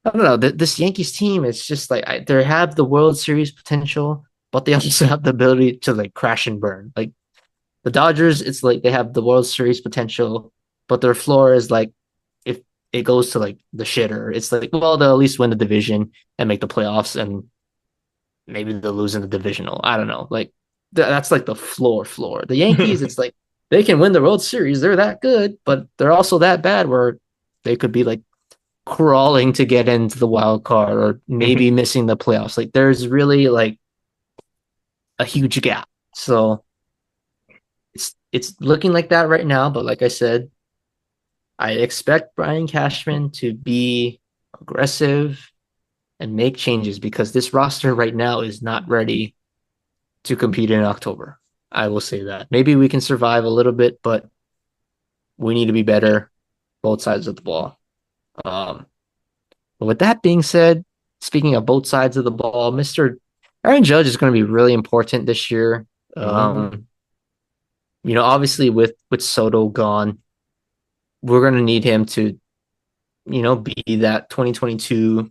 I don't know. This Yankees team, it's just like they have the World Series potential, but they also have the ability to like crash and burn. Like the Dodgers, it's like they have the World Series potential, but their floor is like if it goes to like the shitter, it's like well they'll at least win the division and make the playoffs, and maybe they'll lose in the divisional. I don't know. Like that's like the floor floor. The Yankees, it's like they can win the World Series. They're that good, but they're also that bad where they could be like crawling to get into the wild card or maybe missing the playoffs. Like there's really like a huge gap. So it's looking like that right now, but like I said, I expect Brian Cashman to be aggressive and make changes because this roster right now is not ready to compete in October. I will say that. Maybe we can survive a little bit, but we need to be better both sides of the ball. Um, but with that being said, speaking of both sides of the ball, Mr. Aaron Judge is going to be really important this year. Hmm. Obviously with Soto gone, we're going to need him to, be that 2022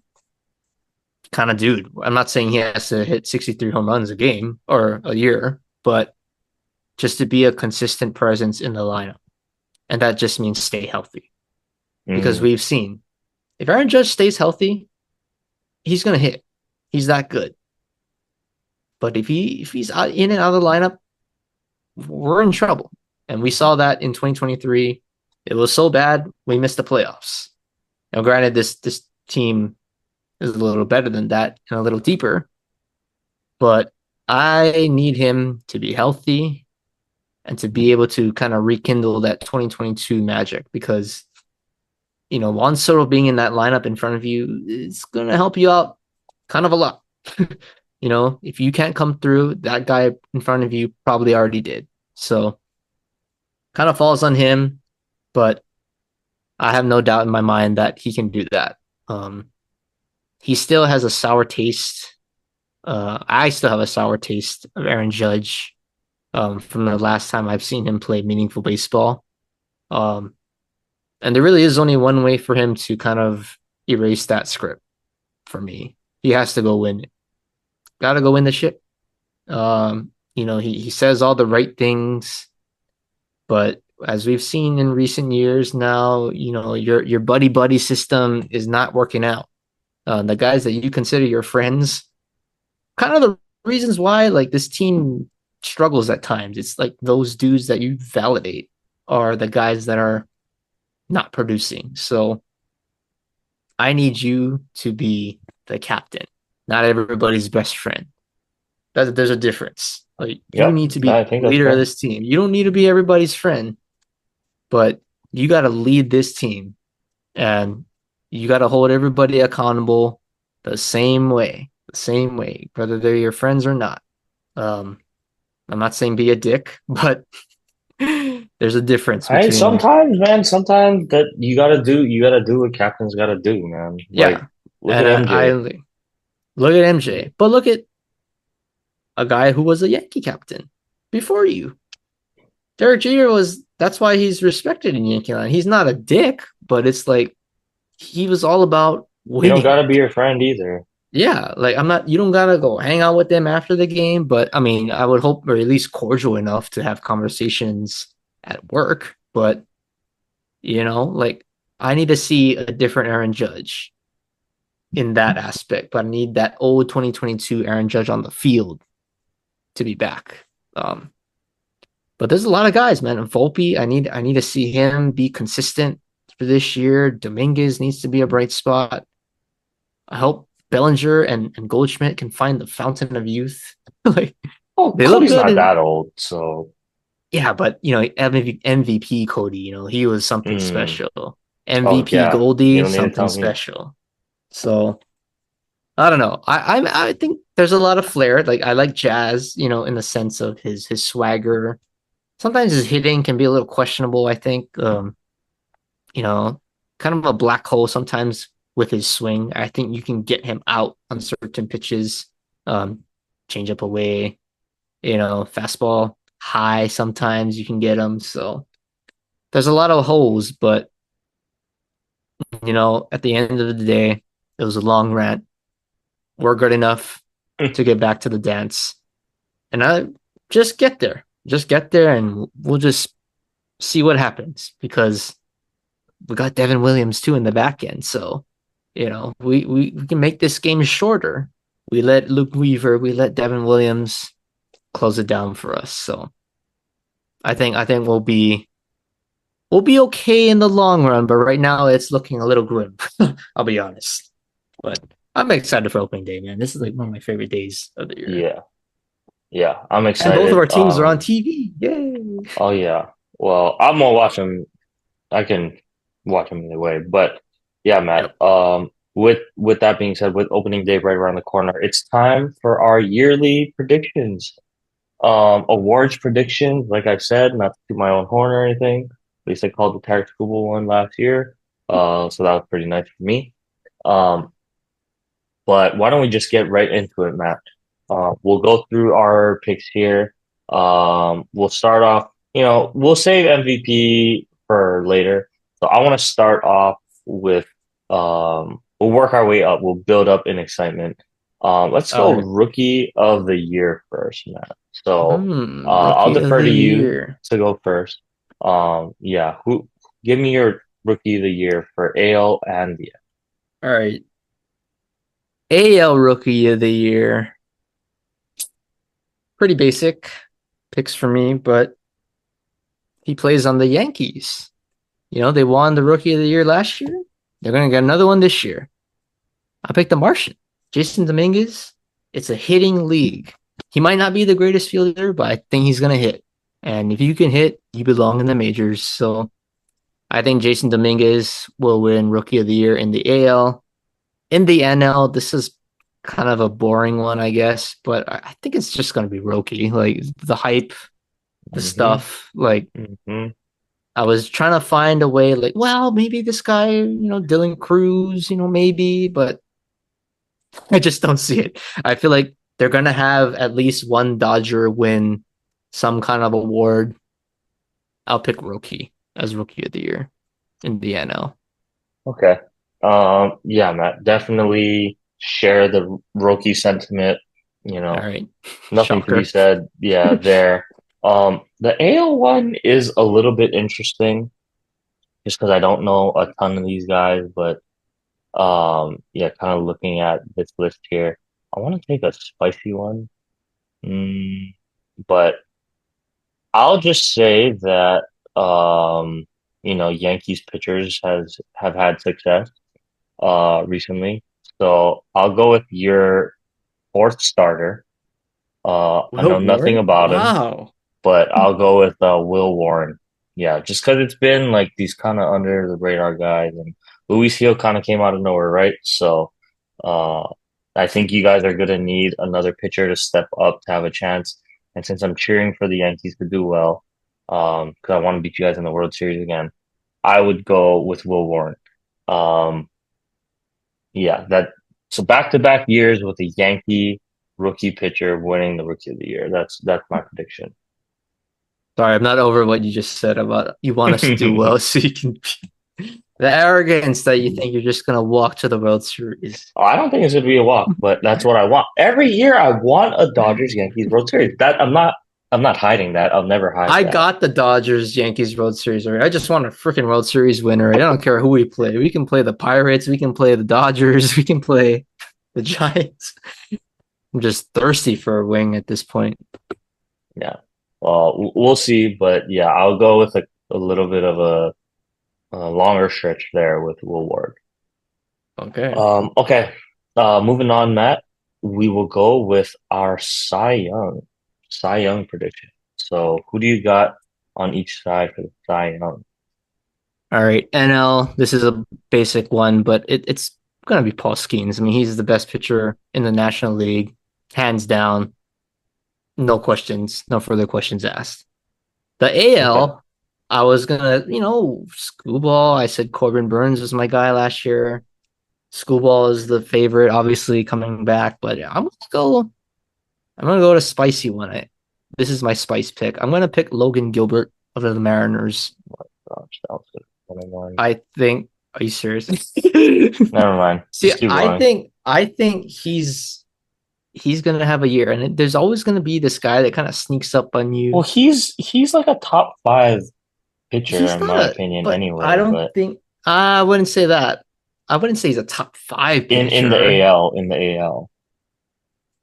kind of dude. I'm not saying he has to hit 63 home runs a game or a year, but just to be a consistent presence in the lineup. And that just means stay healthy because Mm. we've seen if Aaron Judge stays healthy, he's going to hit. He's that good. But if he's in and out of the lineup, we're in trouble. And we saw that in 2023. It was so bad we missed the playoffs. Now, granted, this team is a little better than that and a little deeper, but I need him to be healthy and to be able to kind of rekindle that 2022 magic because Juan Soto being in that lineup in front of you is gonna help you out kind of a lot. If you can't come through, that guy in front of you probably already did. So kind of falls on him, but I have no doubt in my mind that he can do that. Um, he still has a sour taste. I still have a sour taste of Aaron Judge from the last time I've seen him play meaningful baseball. Um, and there really is only one way for him to kind of erase that script for me. He has to go win it. Got to go win the ship. He says all the right things, but as we've seen in recent years now, your buddy buddy system is not working out. The guys that you consider your friends, kind of the reasons why like this team struggles at times. It's like those dudes that you validate are the guys that are not producing. So I need you to be the captain, not everybody's best friend. There's a difference. Like you Yep, need to be I think the that's leader of fair. this team. You don't need to be everybody's friend, but you got to lead this team and you got to hold everybody accountable the same way, whether they're your friends or not. Um, I'm not saying be a dick, but there's a difference I between, sometimes, man, sometimes that you gotta do what captains gotta do, man. Like, yeah. look And at I MJ. look at MJ, but look at a guy who was a Yankee captain before you. Derek Jeter was, that's why he's respected in Yankee Land. He's not a dick, but it's like he was all about You don't winning. gotta be your friend either. Yeah, like I'm not, you don't gotta go hang out with them after the game, but I mean, I would hope, or at least cordial enough to have conversations at work. But, like I need to see a different Aaron Judge in that aspect, but I need that old 2022 Aaron Judge on the field to be back. Um, but there's a lot of guys, man. And Volpe, I need to see him be consistent for this year. Dominguez needs to be a bright spot. I hope Bellinger and Goldschmidt can find the fountain of youth. Like Oh, they look Cody's good not in that old, so yeah, but MVP Cody, he was something mm, special. oh MVP yeah. You Goldie, don't need to something tell me. special. So I don't know. I think there's a lot of flair. Like I like Jazz, in the sense of his swagger. Sometimes his hitting can be a little questionable, I think. You know, kind of a black hole sometimes with his swing. I think you can get him out on certain pitches. Um, Change up away, fastball high sometimes you can get him. So there's a lot of holes, but at the end of the day, it was a long rant. We're good enough to get back to the dance. And I just get there. Just get there and we'll just see what happens because we got Devin Williams too in the back end. So, we can make this game shorter. We let Luke Weaver, we let Devin Williams close it down for us. So I think we'll be okay in the long run, but right now it's looking a little grim. I'll be honest. But I'm excited for opening day, man. This is like one of my favorite days of the year. Yeah, yeah. I'm And both of excited. our teams are on TV. Yay. Oh yeah. Well, I'm gonna watch them. I can watch them either way. But yeah, Matt. Yep. With that being said, with opening day right around the corner, it's time for our yearly predictions. Awards predictions. Like I said, not to toot my own horn or anything. At least I called the Tarek Scuba one last year. So that was pretty nice for me. Um, but why don't we just get right into it, Matt? We'll go through our picks here. We'll start off, we'll save MVP for later. So I want to start off with, we'll work our way up. We'll build up in excitement. Let's All go right. rookie of the year first, Matt. So, I'll Rookie of defer the to you year. to go first. Yeah, give me your rookie of the year for AL and the All right. AL Rookie of the Year. pretty basic picks for me, but he plays on the Yankees. You know, they won the Rookie of the Year last year. They're going to get another one this year. I picked the Martian, Jason Dominguez. It's a hitting league. He might not be the greatest fielder, but I think he's going to hit. And if you can hit, you belong in the majors. So I think Jason Dominguez will win Rookie of the Year in the AL. In the NL, this is kind of a boring one, I guess, but I think it's just going to be Rookie. Like the hype, the Mm-hmm. stuff. Like Mm-hmm. I was trying to find a way, like, well, maybe this guy, Dylan Cruz, maybe, but I just don't see it. I feel like they're gonna have at least one Dodger win some kind of award. I'll pick Rookie as Rookie of the Year in the NL. Okay. Yeah, Matt, definitely share the rookie sentiment. You All know, right, nothing to be shocker. said. Yeah, there. The AL one is a little bit interesting just because I don't know a ton of these guys, but yeah, kind of looking at this list here, I want to take a spicy one. Mm, but I'll just say that Yankees pitchers have had success recently. So I'll go with your fourth starter. I Will know nothing Ward? about him, Wow. but I'll go with Will Warren. Yeah, just because it's been like these kind of under the radar guys, and Luis Gil kind of came out of nowhere, right? So, uh, I think you guys are gonna need another pitcher to step up to have a chance. And since I'm cheering for the Yankees to do well, because I want to beat you guys in the World Series again, I would go with Will Warren. Um, yeah, that so back-to-back years with a Yankee rookie pitcher winning the Rookie of the Year. That's my prediction. Sorry, I'm not over what you just said about you want us to do well so you can the arrogance that you think you're just gonna walk to the World Series. I don't think it's gonna be a walk, but that's what I want. Every year I want a Dodgers Yankees World Series. That I'm not hiding that. I'll never hide I that. got the Dodgers Yankees World Series already. I just want a freaking World Series winner. I don't care who we play. We can play the Pirates. We can play the Dodgers. We can play the Giants. I'm just thirsty for a wing at this point. Yeah. Well, we'll see, but yeah, I'll go with a little bit of a longer stretch there with Will Ward. Okay. Okay. Moving on, Matt. We will go with our Cy Young prediction. So, who do you got on each side for the Cy Young? All right. NL, this is a basic one, but it's going to be Paul Skeens. I mean, he's the best pitcher in the National League, hands down. No questions, no further questions asked. The Okay. AL, I was gonna, Screwball. I said Corbin Burns was my guy last year. Screwball is the favorite, obviously coming back, but I'm gonna go to spicy one. This is my spice pick. I'm gonna pick Logan Gilbert of the Mariners. Gosh, that was good. Never mind. I think. Are you serious? Never mind. See, Just keep I going. think I think he's gonna have a year, and there's always gonna be this guy that kind of sneaks up on Well, you. he's like a top five pitcher He's in not my a, opinion but I anyway, don't but think I wouldn't say that. I wouldn't say he's a top five in the pitcher. AL, in the AL.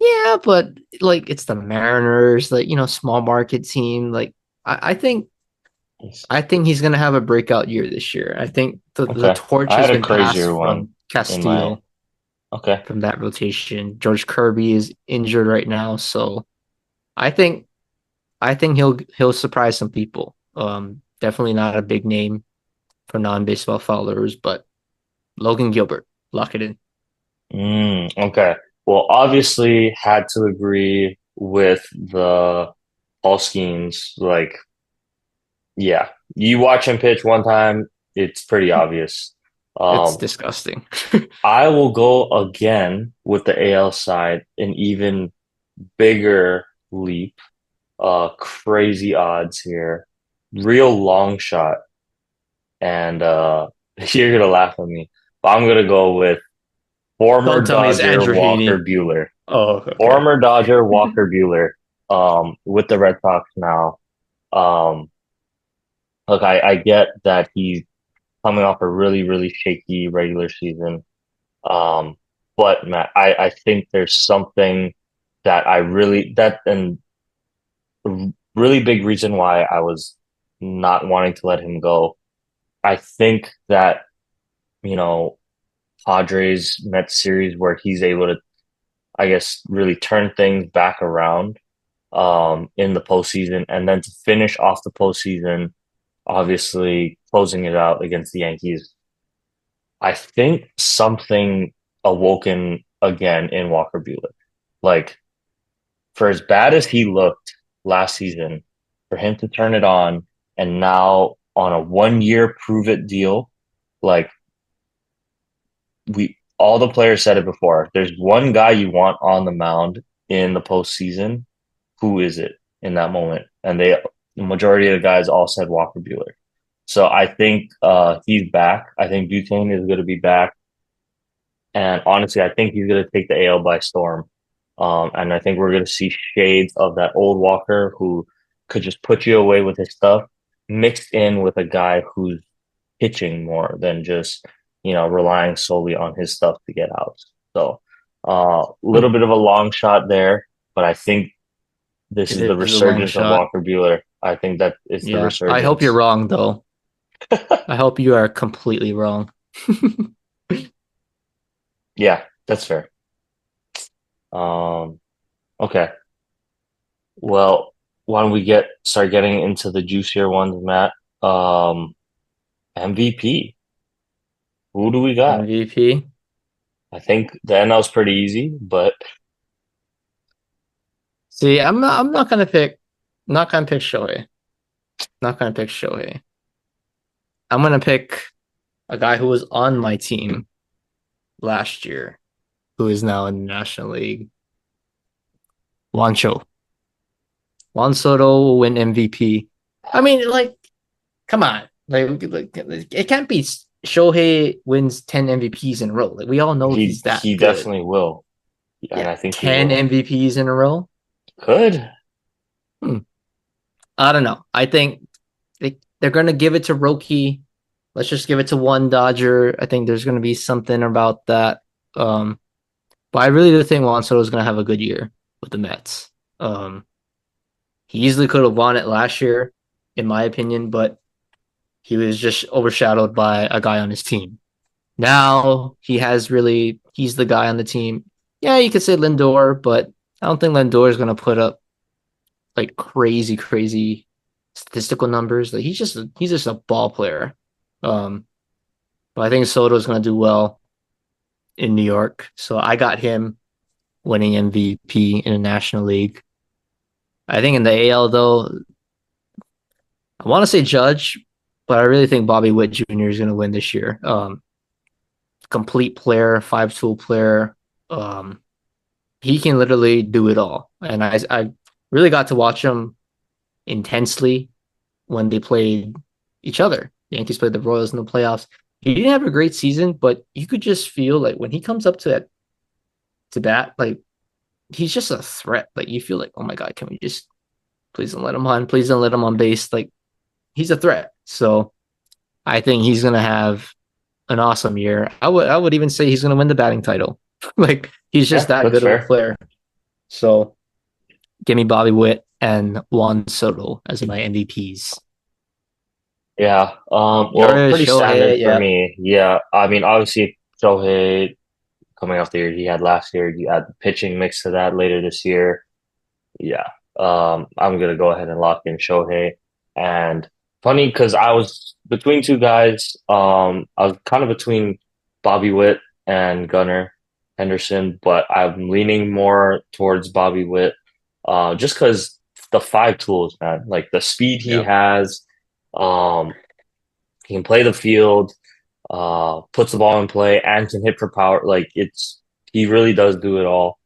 Yeah, but like it's the Mariners, like small market team. Like I think He's, he's gonna have a breakout year this year. I think the okay. torch I has had a been passed crazier one from in my Castillo okay. from that rotation. George Kirby is injured right now, so I think he'll surprise some people. Definitely not a big name for non-baseball followers, but Logan Gilbert, lock it in. Okay. Well, obviously had to agree with the Paul Skeens. Like, yeah, you watch him pitch one time, it's pretty obvious. It's Um, disgusting. I will go again with the AL side, an even bigger leap. Crazy odds here. Real long shot. And you're gonna laugh at me. But I'm gonna go with former Don't tell me it's Dodger Andrew Walker Heaney. Buehler. Oh, okay. Former Dodger Walker Buehler. With the Red Sox now. Um, look, I get that he's coming off a really, really shaky regular season. Um, but Matt, I think there's something that I really that and a really big reason why I was not wanting to let him go. I think that, you know, Padres Mets series where he's able to, I guess, really turn things back around in the postseason, and then to finish off the postseason, obviously closing it out against the Yankees. I think something awoken again in Walker Buehler. Like for as bad as he looked last season, for him to turn it on and now on a 1 year prove it deal, like we all the players said it before. There's one guy you want on the mound in the postseason. Who is it in that moment? And the majority of the guys all said Walker Buehler. So I think he's back. I think Butane is going to be back. And honestly, I think he's going to take the AL by storm. And I think we're going to see shades of that old Walker who could just put you away with his stuff, mixed in with a guy who's pitching more than just, relying solely on his stuff to get out. So a little bit of a long shot there, but I think this It is the is a long resurgence of shot. Walker Buehler. I think that it's the Yeah. I hope you're resurgence. wrong, though. I hope you are completely wrong. Yeah, that's fair. Um, okay. Well, why don't we start getting into the juicier ones, Matt? MVP. Who do we got? MVP. I think the NL's pretty easy, but See, I'm not gonna pick not gonna pick Shohei. Not gonna pick Shohei. I'm gonna pick a guy who was on my team last year, who is now in the National League. Juancho. Juan Soto will win MVP. I mean, like, come on. Like it can't be Shohei wins 10 MVPs in a row. Like we all know he he's that he good. definitely will, and Yeah, I think he 10 will. MVPs in a row. Could. Hmm. I don't know. I think they're gonna give it to Roki. Let's just give it to one Dodger. I think there's gonna be something about that. Um, but I really do think Juan Soto is gonna have a good year with the Mets. Um, he easily could have won it last year, in my opinion, but he was just overshadowed by a guy on his team. Now he's the guy on the team. Yeah, you could say Lindor, but I don't think Lindor is gonna put up like crazy, crazy statistical numbers. Like he's just a ball player. Um, but I think Soto's gonna do well in New York. So I got him winning MVP in the National League. I think in the AL though, I want to say Judge, but I really think Bobby Witt Jr. is gonna win this year. Complete player, five-tool player. Um, he can literally do it all. And I really got to watch him intensely when they played each other. The Yankees played the Royals in the playoffs. He didn't have a great season, but you could just feel like when he comes up to bat, like he's just a threat. Like you feel like, oh my god, can we just please don't let him on? Please don't let him on base. Like he's a threat. So I think he's gonna have an awesome year. I would even say he's gonna win the batting title. Like he's just Yeah, that that's good of a fair. player. So give me Bobby Witt and Juan Soto as my MVPs. Yeah. Well, Yours, pretty standard Shohei, for yeah. me. Yeah. I mean, obviously, Shohei coming off the year he had last year, you add the pitching mix to that later this year. Yeah. I'm gonna go ahead and lock in Shohei. And funny because I was between two guys. I was kind of between Bobby Witt and Gunnar Henderson, but I'm leaning more towards Bobby Witt. Just because the five tools, man, like the speed he Yeah. has, um, he can play the field, puts the ball in play, and can hit for power. Like he really does do it all.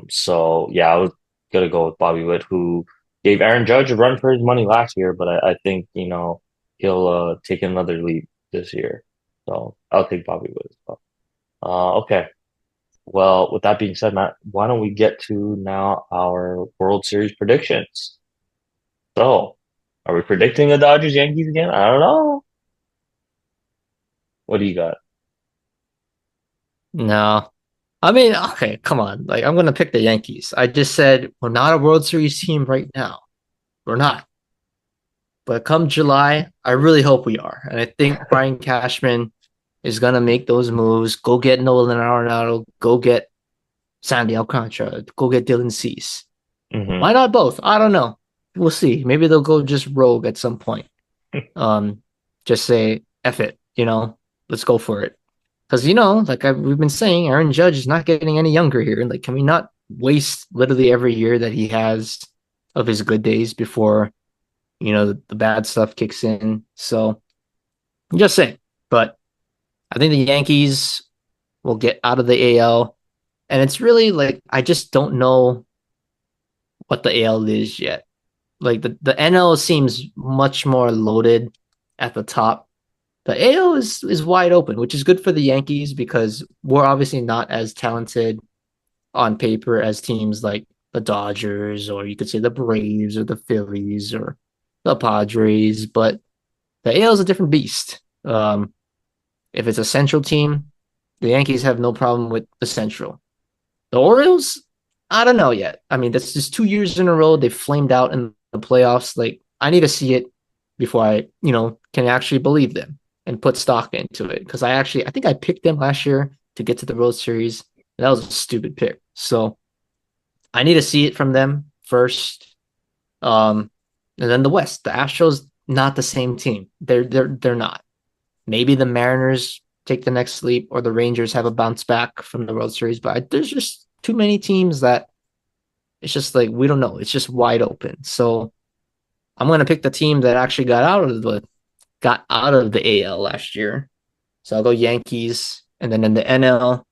So yeah, I was gonna go with Bobby Witt, who gave Aaron Judge a run for his money last year, but I think he'll take another leap this year. So I'll take Bobby Witt as well. Okay. Well, with that being said, Matt, why don't we get to now our World Series predictions? So, are we predicting the Dodgers Yankees again? I don't know. What do you got? No. I mean, okay, come on. Like I'm gonna pick the Yankees. I just said we're not a World Series team right now. we're not. But come July, I really hope we are. And I think Brian Cashman is gonna make those moves. Go get Nolan Arenado. Go get Sandy Alcantara. Go get Dylan Cease. Hmm. Why not both? I don't know. We'll see. Maybe they'll go just rogue at some point. Um, just say F it. Let's go for it. Because like we've been saying, Aaron Judge is not getting any younger here. Like, can we not waste literally every year that he has of his good days before the bad stuff kicks in? So I'm just saying. But I think the Yankees will get out of the AL, and it's really like I just don't know what the AL is yet. Like the NL seems much more loaded at the top. The AL is wide open, which is good for the Yankees because we're obviously not as talented on paper as teams like the Dodgers, or you could say the Braves or the Phillies or the Padres, but the AL is a different beast. If it's a Central team, the Yankees have no problem with the Central. The Orioles, I don't know yet. I mean, that's just 2 years in a row they flamed out in the playoffs. Like, I need to see it before I can actually believe them and put stock into it. Because I think I picked them last year to get to the World Series. That was a stupid pick. So I need to see it from them first. Um, and then the West, the Astros, not the same team. They're not. Maybe the Mariners take the next leap, or the Rangers have a bounce back from the World Series. But there's just too many teams that it's just like we don't know. It's just wide open. So I'm gonna pick the team that actually got out of the AL last year. So I'll go Yankees, and then in the NL,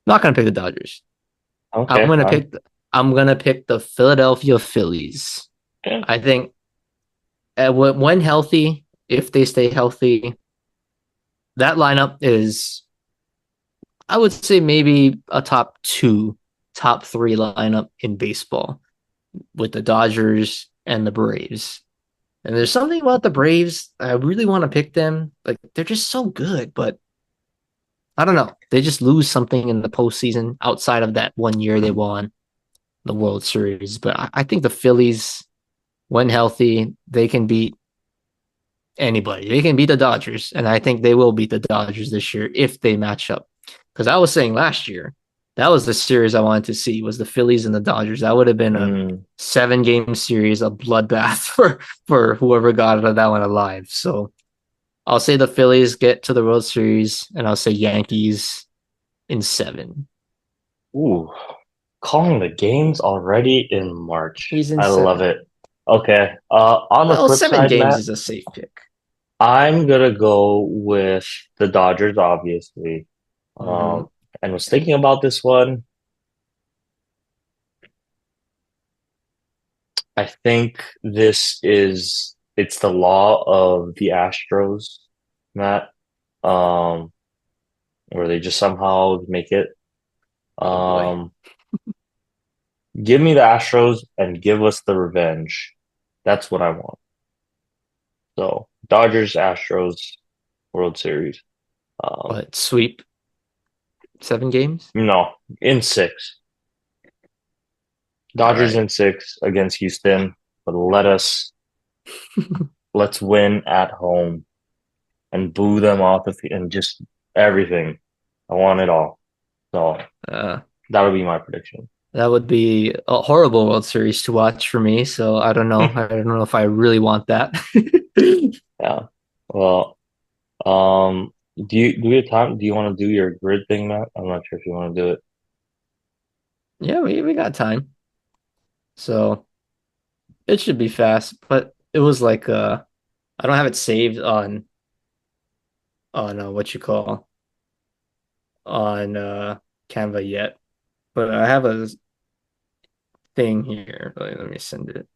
not gonna pick the Dodgers. I'm Okay, gonna fine. pick the, I'm gonna pick the Philadelphia Phillies. Yeah. I think when healthy, if they stay healthy, that lineup is, I would say, maybe a top two, top three lineup in baseball with the Dodgers and the Braves. And there's something about the Braves. I really want to pick them. Like, they're just so good, but I don't know. They just lose something in the postseason outside of that one year they won the World Series. But I think the Phillies, when healthy, they can beat anybody. They can beat the Dodgers, and I think they will beat the Dodgers this year if they match up. Because I was saying last year, that was the series I wanted to see, was the Phillies and the Dodgers. That would have been a Mm. 7-game series, a bloodbath for whoever got out of that one alive. So I'll say the Phillies get to the World Series, and I'll say Yankees in seven. Ooh, calling the games already in March. He's in I love seven. it. Okay. On the Well, flip 7 games side, is a safe pick. I'm gonna go with the Dodgers, obviously. Mm-hmm. Um, and was thinking about this one. I think it's the law of the Astros, Matt. Um, where they just somehow make it. Oh boy. Um, give me the Astros and give us the revenge. That's what I want. So Dodgers, Astros, World Series. Um, What, sweep 7 games? no, in six. All Dodgers right. in six against Houston, but let's win at home and boo them off and just everything. I want it all. So Uh, that'll be my prediction. that would be a horrible World Series to watch for me. So I don't know. I don't know if I really want that. Yeah. Well, do you have time? Do you want to do your grid thing, Matt? I'm not sure if you want to do it. Yeah, we got time. So it should be fast, but it was like I don't have it saved on what you call on Canva yet, but I have a thing here. Let me send it.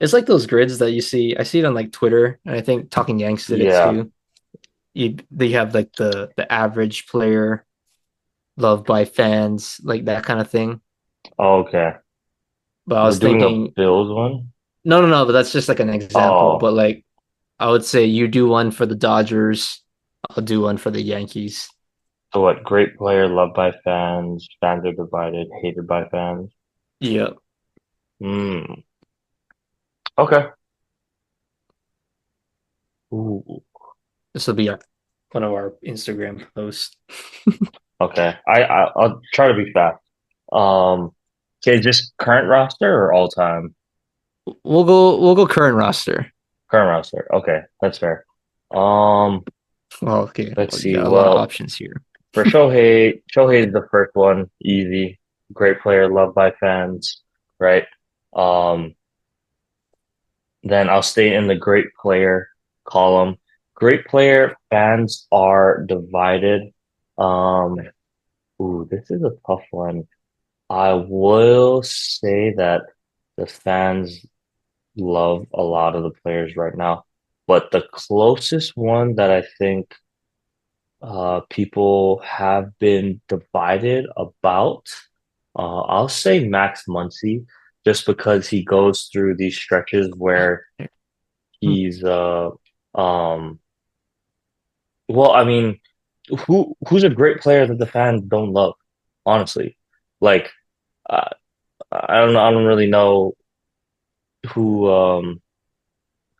It's like those grids that you see. I see it on like Twitter, and I think Talking Yanks did it Yeah. too. They have like the average player loved by fans, like that kind of thing. Oh, okay. But I We're was doing a thinking, Bills one. no, no, no, but that's just like an example. Oh, But like, I would say you do one for the Dodgers, I'll do one for the Yankees. So what? Great player, loved by fans. Fans are divided, hated by fans. Yeah, Hmm. Okay. Ooh. this will be one of our Instagram posts. Okay. I'll try to be fast. Um. Okay, just current roster or all time? We'll go current roster. Current roster. Okay, that's fair. Um. Well, okay. Let's Well, you see. got a lot of Well, options here. for Shohei, Shohei is the first one. Easy. Great player, loved by fans. Right. Um. Then I'll stay in the great player column. Great player fans are divided. Um, this is a tough one. I will say that the fans love a lot of the players right now, but the closest one that I think people have been divided about, I'll say Max Muncy, just because he goes through these stretches where Hmm. he's um well, I mean, who's a great player that the fans don't love, honestly. Like uh, I don't really know who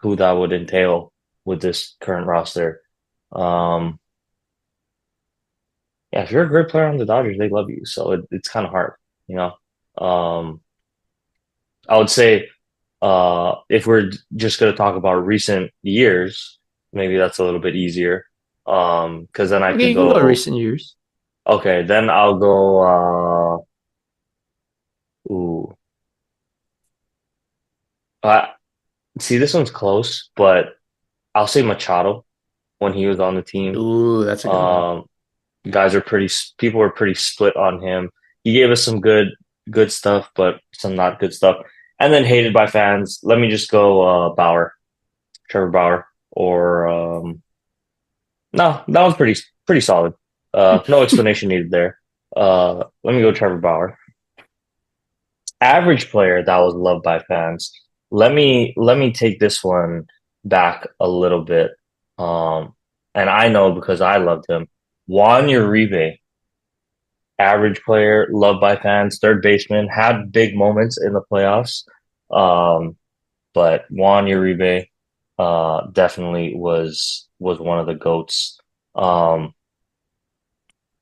who that would entail with this current roster. Um yeah, if you're a great player on the Dodgers, they love you. So it's kind of hard, you know. Um I would say if we're just going to talk about recent years, maybe that's a little bit easier. Because then I Okay, could you can go go, recent years. okay, then I'll go, ooh, uh, see, this one's close, but I'll say Machado when he was on the team. Ooh, that's a good one. Um, guys are pretty, people were pretty split on him. He gave us some good stuff, but some not good stuff. And then hated by fans. Let me just go, Trevor Bauer, or, no, that was pretty solid. No explanation needed there. Let me go Trevor Bauer. Average player that was loved by fans. Let me take this one back a little bit. Um, and I know because I loved him. Juan Uribe, average player, loved by fans, third baseman, had big moments in the playoffs. Um, but Juan Uribe, definitely was one of the goats. Um,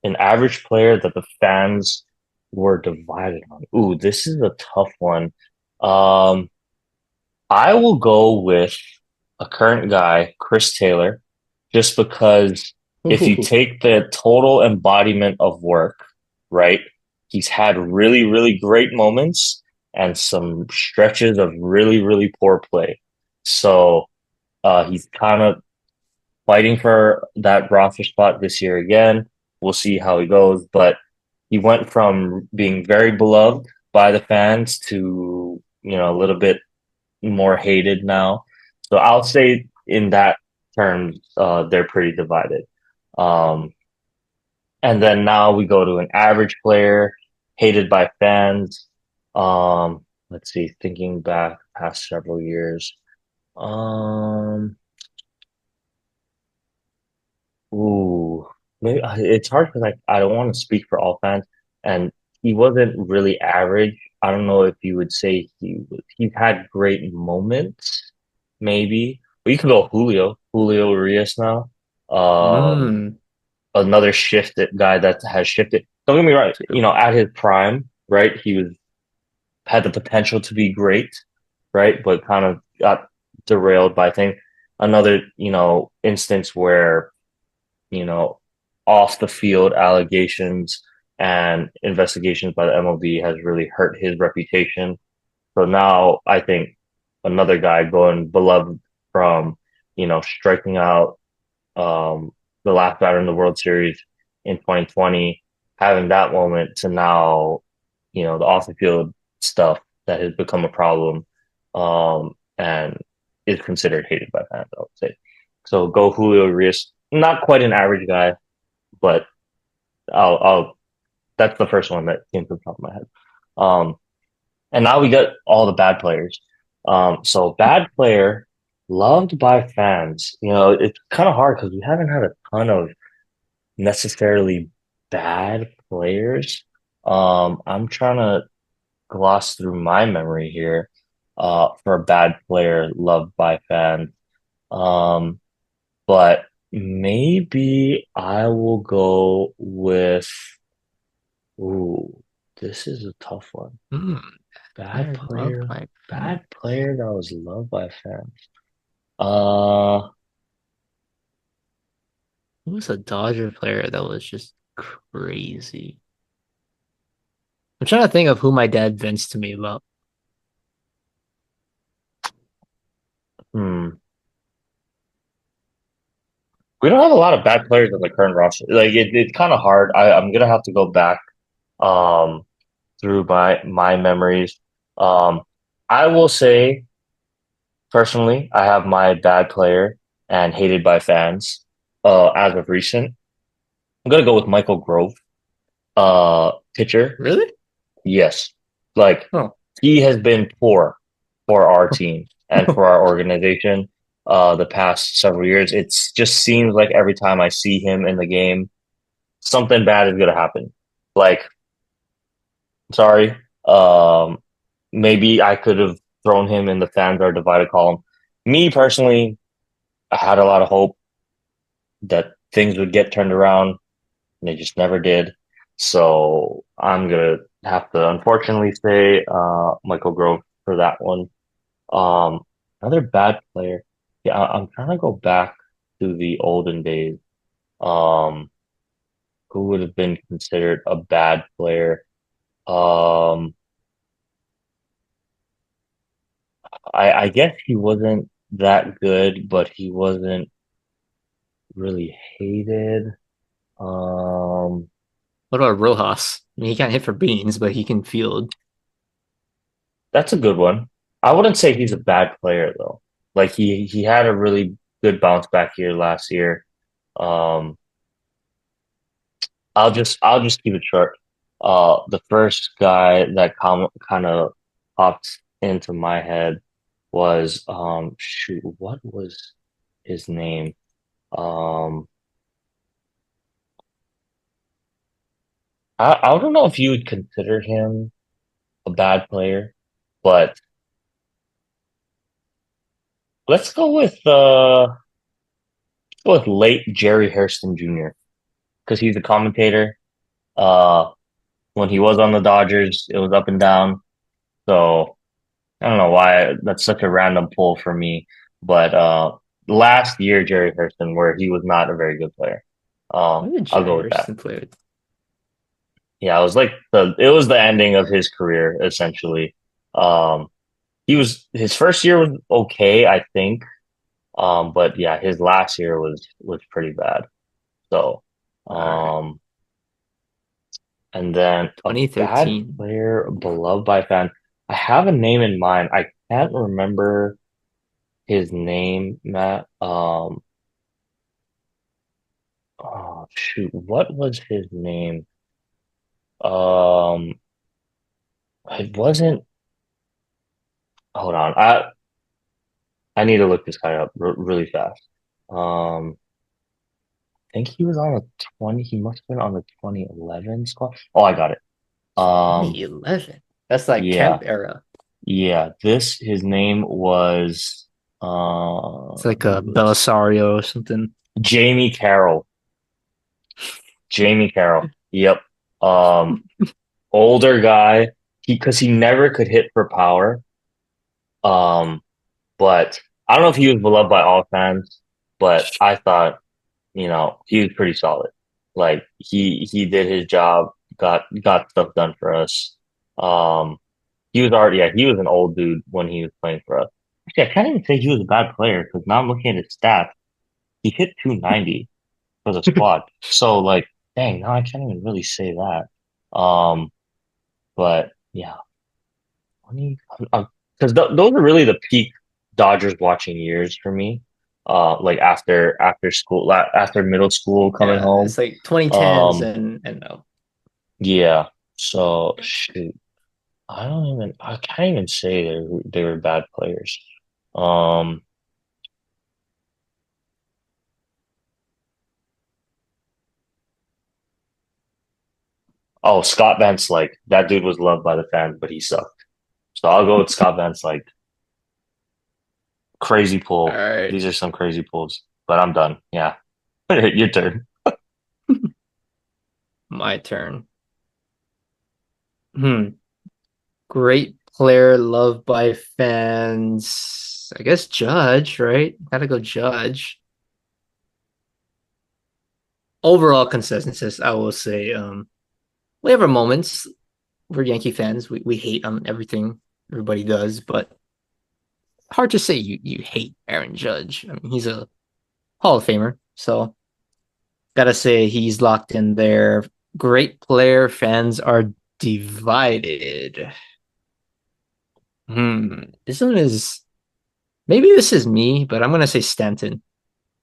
an average player that the fans were divided on. Ooh, this is a tough one. Um, I will go with a current guy, Chris Taylor, just because if you Ooh, take the total embodiment of work, right, he's had really great moments and some stretches of really poor play. So he's kind of fighting for that roster spot this year again. We'll see how he goes, but he went from being very beloved by the fans to, a little bit more hated now. So I'll say in that terms, they're pretty divided. Um, and then now we go to an average player, hated by fans. Let's see, thinking back past several years. Um, Ooh, maybe it's hard because I don't want to speak for all fans, and he wasn't really average. I don't know if you would say he's had great moments, maybe. But you could go Julio Urias now. Um, mm, another shifted guy that has shifted. Don't get me right, that's a good one. at his prime, right? He was had the potential to be great, right? But kind of got derailed by things. Another, instance where you know, off the field allegations and investigations by the MLB has really hurt his reputation. So now I think another guy going beloved from, striking out um, the last batter in the World Series in 2020, having that moment to now, the off the field stuff that has become a problem and is considered hated by fans, I would say. So go Julio Urias, not quite an average guy, but I'll that's the first one that came to the top of my head. Um, and now we got all the bad players. So bad player loved by fans. It's kind of hard because we haven't had a ton of necessarily bad players. I'm trying to gloss through my memory here. For a bad player loved by fans. Um, but maybe I will go with. Ooh, this is a tough one. Hmm. Bad Player loved player, by fans. bad player that was loved by fans. Uh, Who was a Dodger player that was just crazy? I'm trying to think of who my dad vents to me about. hmm. We don't have a lot of bad players in the current roster. Like it's kind of hard. I'm gonna have to go back um through my memories. Um, I will say personally, I have my bad player and hated by fans. As of recent, I'm gonna go with Michael Grove. Pitcher. Really? Yes, like Oh, he has been poor for our team and for our organization. The past several years, it's just seems like every time I see him in the game, something bad is gonna happen. Like, sorry, maybe I could have thrown him in the fans are divided column. Me personally, I had a lot of hope that things would get turned around, and they just never did. So I'm gonna have to unfortunately say Michael Grove for that one. Um, Another bad player. Yeah, I'm trying to go back to the olden days. Um, who would have been considered a bad player? Um, I guess he wasn't that good, but he wasn't really hated. Um, what about Rojas? I mean, he can't hit for beans, but he can field. that's a good one. I wouldn't say he's a bad player though. Like he had a really good bounce back year last year. Um, I'll just keep it short. The first guy that kind of popped into my head was shoot, what was his name? Um, I don't know if you would consider him a bad player, but let's go with late Jerry Hairston Jr. because he's a commentator. Uh, when he was on the Dodgers, it was up and down. So I don't know why that's such a random pull for me, but last year Jerry Hairston, where he was not a very good player. What did I'll Jerry go with that. Hairston play with? Yeah, it was the ending of his career essentially. Um, he was his first year was okay, I think. But yeah, his last year was pretty bad. So, All right, um, and then a bad 2013. player beloved by fans. I have a name in mind. I can't remember his name, Matt. Oh shoot, what was his name? Um, it wasn't. Hold on, I need to look this guy up really fast. I think he was on the 20. He must have been on the 2011 squad. Oh, I got it. Um, 2011. That's like yeah, Kemp era. yeah. His name was It's like a who was Belisario or something. Jamie Carroll. Jamie Carroll. Yep. Um, Older guy. Because he never could hit for power. Um, but I don't know if he was beloved by all fans, but I thought, he was pretty solid. Like he did his job, got stuff done for us. Um, he was an old dude when he was playing for us. Actually, I can't even say he was a bad player because now I'm looking at his stats. He hit 290 for the squad. So like, dang, now I can't even really say that. Um, but yeah, 20, because those are really the peak Dodgers watching years for me. Like after school, after middle school, coming Yeah, home. it's like 2010s Um, and no. yeah. So shoot, I can't even say they were bad players. Um, Oh, Scott Van Slyke. That dude was loved by the fans, but he sucked. So I'll go with Scott Van Slyke. Crazy All pull. right, These are some crazy pulls, but I'm done. Yeah. Your turn. my turn. Hmm. Great player loved by fans. I guess Judge, right? Gotta go Judge. Overall consensus, I will say, we have our moments. We're Yankee fans. We hate on everything everybody does, but hard to say you hate Aaron Judge. I mean, he's a Hall of Famer, so gotta say he's locked in there. Great player. Fans are divided. This one is maybe this is me, but I'm gonna say Stanton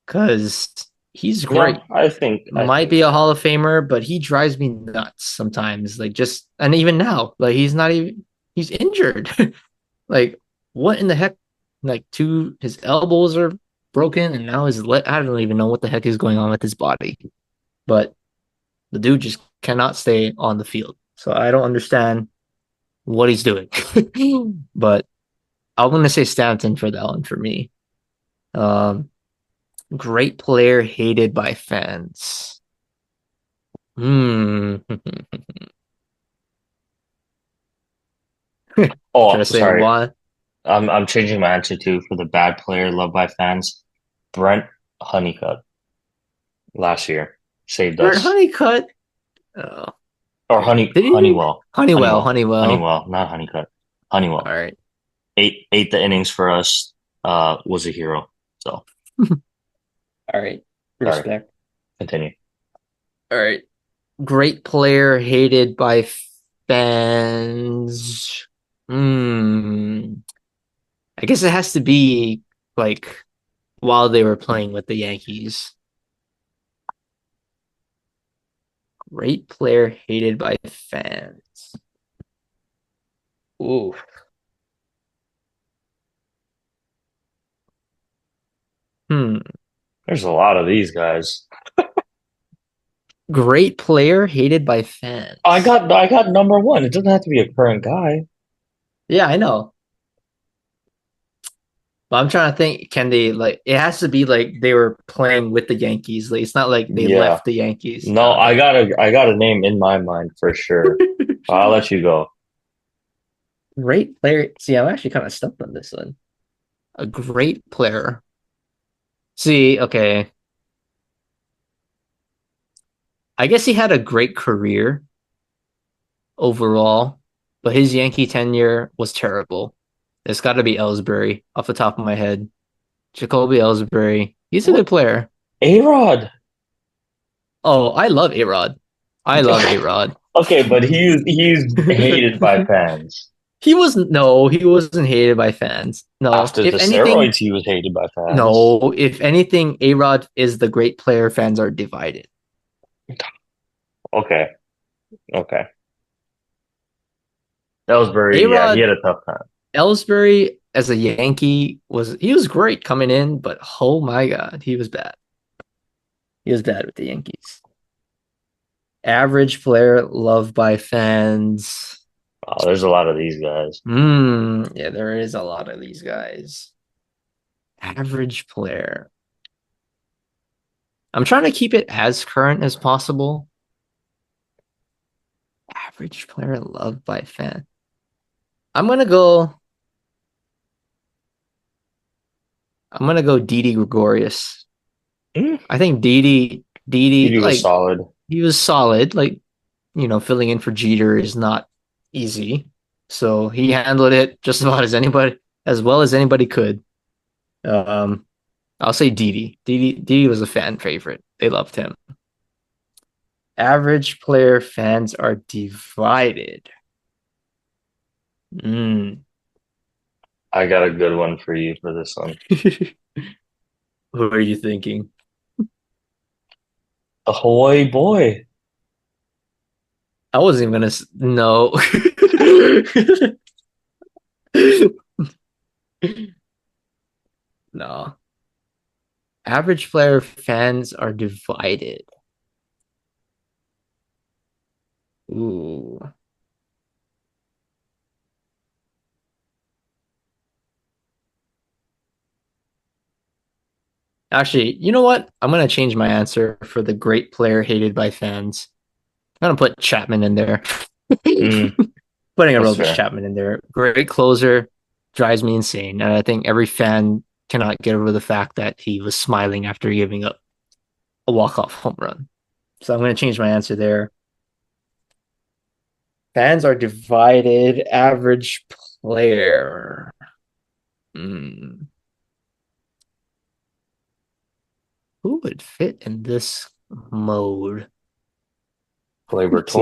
because he's Yeah, great. I Might think be a yeah. Hall of Famer, but he drives me nuts sometimes. Like just and even now, like he's not even he's injured. Like what in the heck? Like two his elbows are broken and now his leg I don't even know what the heck is going on with his body. But the dude just cannot stay on the field. So I don't understand what he's doing. But I'm gonna say Stanton for that one for me. Um great player hated by fans. Hmm. Should Oh, I say sorry. why? I'm changing my answer too for the bad player loved by fans. Brent Honeycutt last year saved Brent us. Honeycutt. Oh, Or okay. Did he? Honeywell. Honeywell, Honeywell. Honeywell. Honeywell, not Honeycutt. All Honeywell. right. Ate the innings for us, was a hero. So All right. sorry. Respect. Continue. All right. Great player hated by fans. Hmm. I guess it has to be like while they were playing with the Yankees. Great player hated by fans. Ooh. Hmm. There's a lot of these guys. Great player hated by fans. I got number one. It doesn't have to be a current guy. Yeah, I know. But I'm trying to think, can they like it has to be like they were playing with the Yankees. Like it's not like they Yeah. left the Yankees. No, Okay. I got a name in my mind for sure. I'll let you go. Great player. See, I'm actually kind of stumped on this one. A great player. See, okay. I guess he had a great career overall, but his Yankee tenure was terrible. It's got to be Ellsbury off the top of my head. Jacoby Ellsbury. He's a What? good player. A-Rod. Oh, I love A-Rod. I love A-Rod. Okay, but he's hated by fans. He wasn't hated by fans. No, After if the anything, steroids, he was hated by fans. no, if anything, A-Rod is the great player. Fans are divided. Okay, okay. Ellsbury, yeah, he A-Rod had a tough time. Ellsbury as a Yankee was great coming in, but oh my God, he was bad. He was bad with the Yankees. Average player loved by fans. Oh, there's a lot of these guys. Yeah, there is a lot of these guys. Average player. I'm trying to keep it as current as possible. Average player loved by fan. I'm gonna go. I'm gonna go Didi Gregorius. Mm, I think Didi, he was like solid. he was solid. Like filling in for Jeter is not easy. So he handled it just about as well as anybody could. Um, I'll say Didi. Didi was a fan favorite. They loved him. Average player fans are divided. Mm. I got a good one for you for this one. Who are you thinking? The Hawaii boy. I wasn't even gonna no. No. Average player fans are divided. Ooh. Actually, you know what? I'm gonna change my answer for the great player hated by fans. I'm gonna put Chapman in there. Mm, Putting a that's Aroldis fair. Chapman in there. Great closer, drives me insane. And I think every fan cannot get over the fact that he was smiling after giving up a walk-off home run. So I'm gonna change my answer there. Fans are divided. Average player. Hmm. Who would fit in this mode? Gleyber See,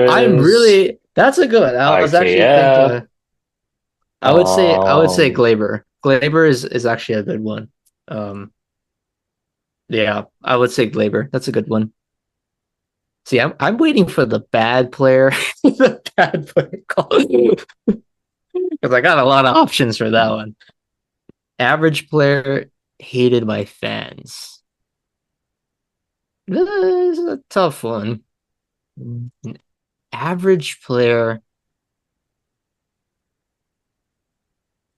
I'm Torres, really that's a good. I was actually IKF. thinking I would say Um, Glaber. Glaber is actually a good one. Um yeah, I would say Glaber. That's a good one. See, I'm waiting for the bad player, the bad player call because I got a lot of options for that one. Average player hated by fans. This is a tough one. An average player.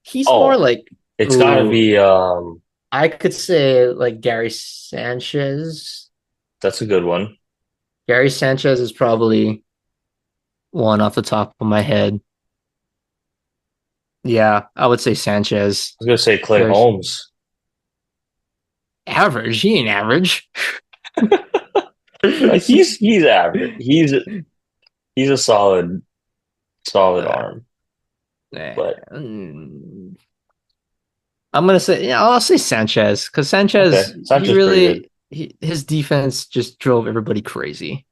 He's more oh, like it's got to ooh. be. I could say like Gary Sanchez. That's a good one. I Gary Sanchez is probably one off the top of my head. Yeah, I would say Sanchez. was gonna say Clay There's Holmes. average. He ain't average. He's average. He's a solid Uh, arm. But mm, I'm gonna say yeah. I'll say Sanchez because okay, Sanchez he Sanchez pretty good. really his defense just drove everybody crazy.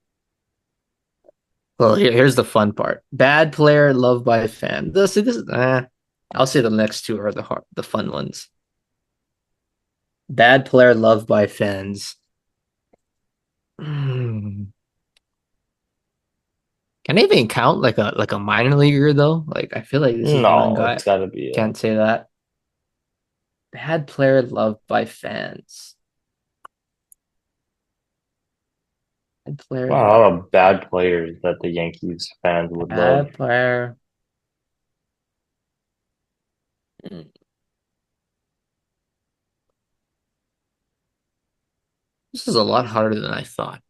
Well, here's the fun part. Bad player, loved by fan. I'll say the next two are the fun ones. Bad player, loved by fans. Hmm. Can I even count like a minor leaguer though? Like I feel like this is one No, guy. it's got to be Can't say that. Bad player, loved by fans. Bad player, wow, a loved. lot of bad players that the Yankees fans would love. Bad player. Hmm. This is a lot harder than I thought.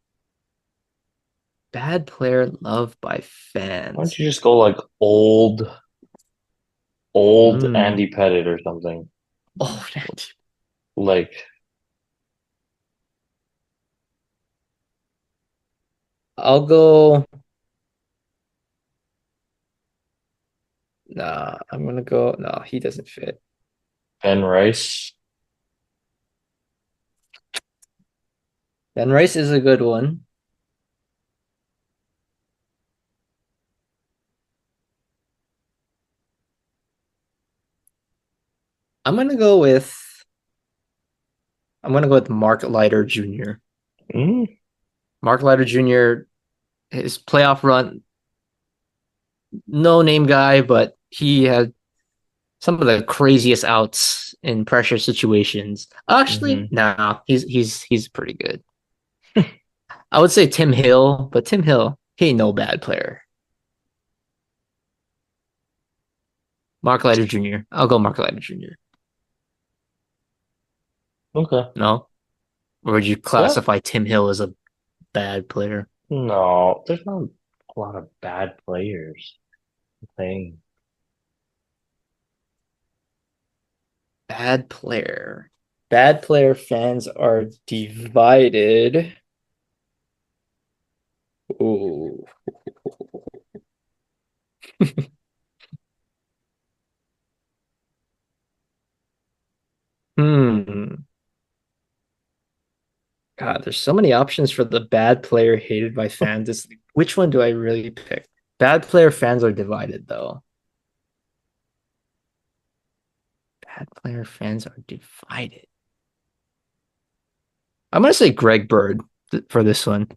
Bad player, loved by Why don't fans. you just go like old Hmm. Andy Pettit or something? Oh, Like, I'll go. Nah, I'm gonna go. No, he doesn't fit. Ben Rice. Ben Rice is a good one. I'm gonna go with. I'm gonna go with Mark Leiter Jr. Mm, Mark Leiter Jr. His playoff run, no name guy, but he had some of the craziest outs in pressure situations. Actually, hmm. nah, he's pretty good. I would say Tim Hill, but Tim Hill, he ain't no bad player. Mark Leiter Jr. I'll go Mark Leiter Jr. Okay. No? Or would you Yeah. classify Tim Hill as a bad player? No, there's not a lot of bad players playing. Bad player. Bad player fans are divided. Ooh. Hmm. God, there's so many options for the bad player hated by fans. Which one do I really pick? Bad player fans are divided, though. Bad player fans are divided. I'm gonna say Greg Bird for this one.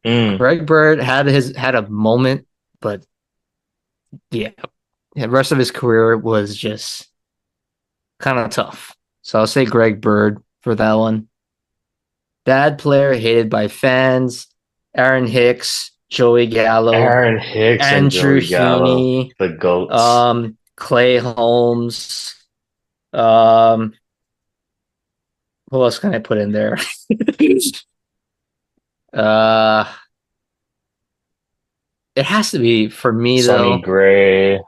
Mm, Greg Bird had a moment, but yeah, the rest of his career was just kind of tough. So I'll say Greg Bird for that one. Bad player hated by fans. Aaron Hicks. Joey Gallo, Aaron Hicks and Andrew Joey Gallo, Heaney, the goats. Clay Holmes. Um, who else can I put in there? uh, it has to be for me Sonny though. Gray.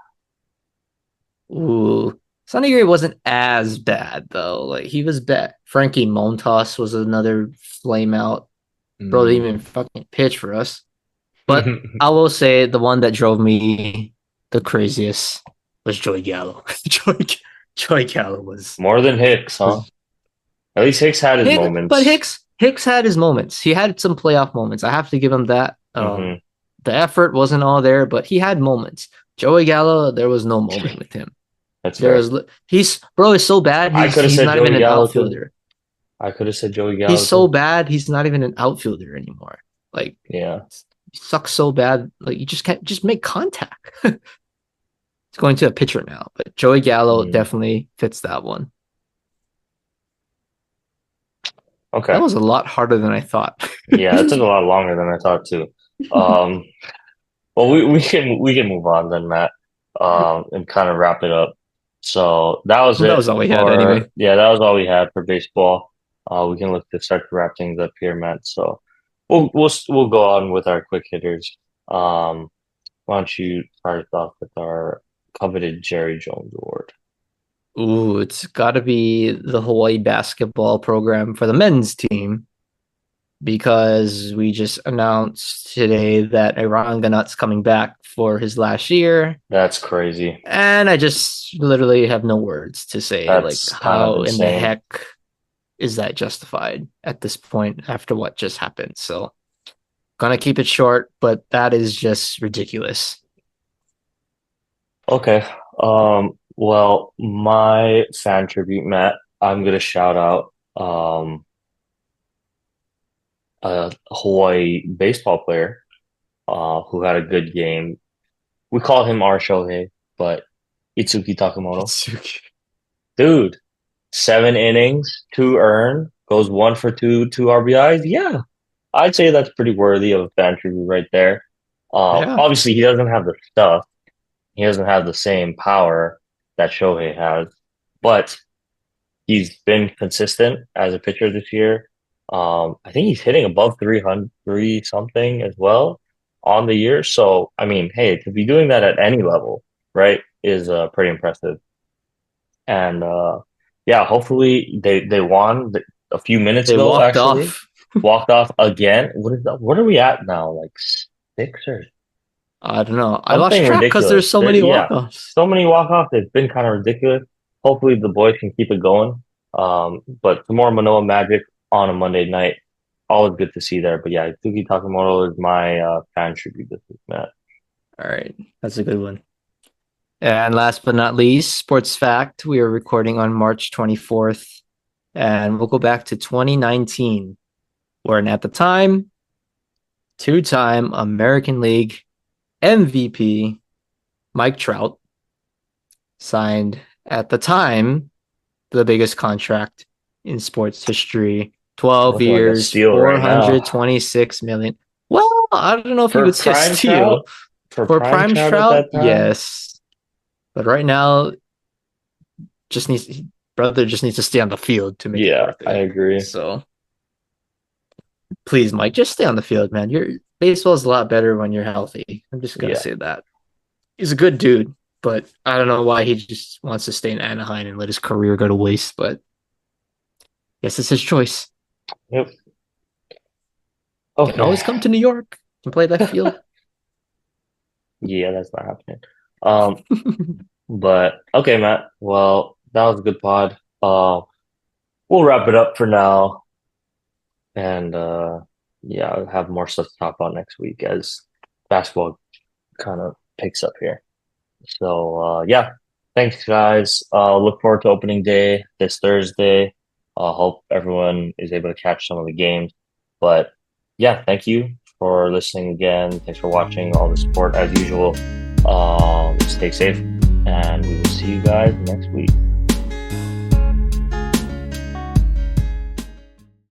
Ooh, Sonny Gray wasn't as bad though. Like he was bad. Frankie Montas was another flame out. Bro didn't Mm. even fucking pitch for us. But I will say the one that drove me the craziest was Joey Gallo. Joey Gallo More than Hicks, huh? was At least Hicks had his But moments. Hicks had his moments. He had some playoff moments. I have to give him that. Hmm. The effort wasn't all there, but he had moments. Joey Gallo, there was no moment with him. That's There fair. was he's bro is so bad. I could have He's said not even Joey an Gallo too. outfielder. I could have said Joey He's Gallo so too. bad. He's not even an outfielder anymore. Like Yeah. he sucks so bad. Like you just can't just make contact. He's going to a pitcher now, but Joey Gallo Mm. definitely fits that one. That Okay. was a lot harder than I thought. Yeah, it took a lot longer than I thought too. Um, well, we can move on then, Matt, and kind of wrap it up. So that was That it was all we had for anyway. yeah, that was all we had for baseball. We can look to start to wrap things up here, Matt. So we'll go on with our quick hitters. Why don't you start us off with our coveted Jerry Jones Award? Ooh, it's got to be the Hawaii basketball program for the men's team because we just announced today that Iran Ganot's coming back for his last year. That's crazy. And I just literally have no words to say, like, That's kind of how in the insane. heck is that justified at this point after what just happened? So, gonna keep it short, but that is just ridiculous. Okay. Well, my fan tribute, Matt, I'm gonna shout out a Hawaii baseball player who had a good game. We call him our Shohei, but Itsuki Takamoto. Itsuki. Dude, 7 innings, two earned, goes 1 for 2, 2 RBIs. Yeah, I'd say that's pretty worthy of a fan tribute right there. Yeah, Obviously, he doesn't have the stuff. He doesn't have the same power that Shohei has, but he's been consistent as a pitcher this year. I think he's hitting above 300 something as well on the year. So, I mean, hey, to be doing that at any level, right, is pretty impressive. And yeah, hopefully they won a few minutes they ago, walked actually. off. Walked off again. What is that? What are we at now? Like six or I don't know. I lost something track because ridiculous. there's so There, many yeah, walk-offs. so many walk-offs. It's been kind of ridiculous. Hopefully the boys can keep it going. But tomorrow Manoa Magic on a Monday night, always good to see there. But yeah, Tuki Takamoto is my fan tribute this week, Matt. All right, that's a good one. And last but not least, sports fact: we are recording on March 24th, and we'll go back to 2019, where at the time, two-time American League MVP Mike Trout signed at the time the biggest contract in sports history. 12 Looking like a years, steal right now 426 million. Well, I don't know if you for would say Prime Trout. steal. For For Prime Prime Trout at Trout, that time, yes. But right now, just needs brother just needs to stay on the field to make it yeah, worth I it. agree. So please, Mike, just stay on the field, man. Your baseball is a lot better when you're healthy. I'm just gonna Yeah, say that. He's a good dude, but I don't know why he just wants to stay in Anaheim and let his career go to waste. But yes, it's his choice. yep. He can Okay. always come to New York and play left field. Yeah, that's not happening. Um, but okay, Matt. Well, that was a good pod. We'll wrap it up for now, and yeah, I'll have more stuff to talk about next week as basketball kind of picks up here. So yeah, thanks guys. Look forward to opening day this Thursday. Hope everyone is able to catch some of the games. But yeah, thank you for listening again. Thanks for watching all the support as usual. Stay safe, and we will see you guys next week.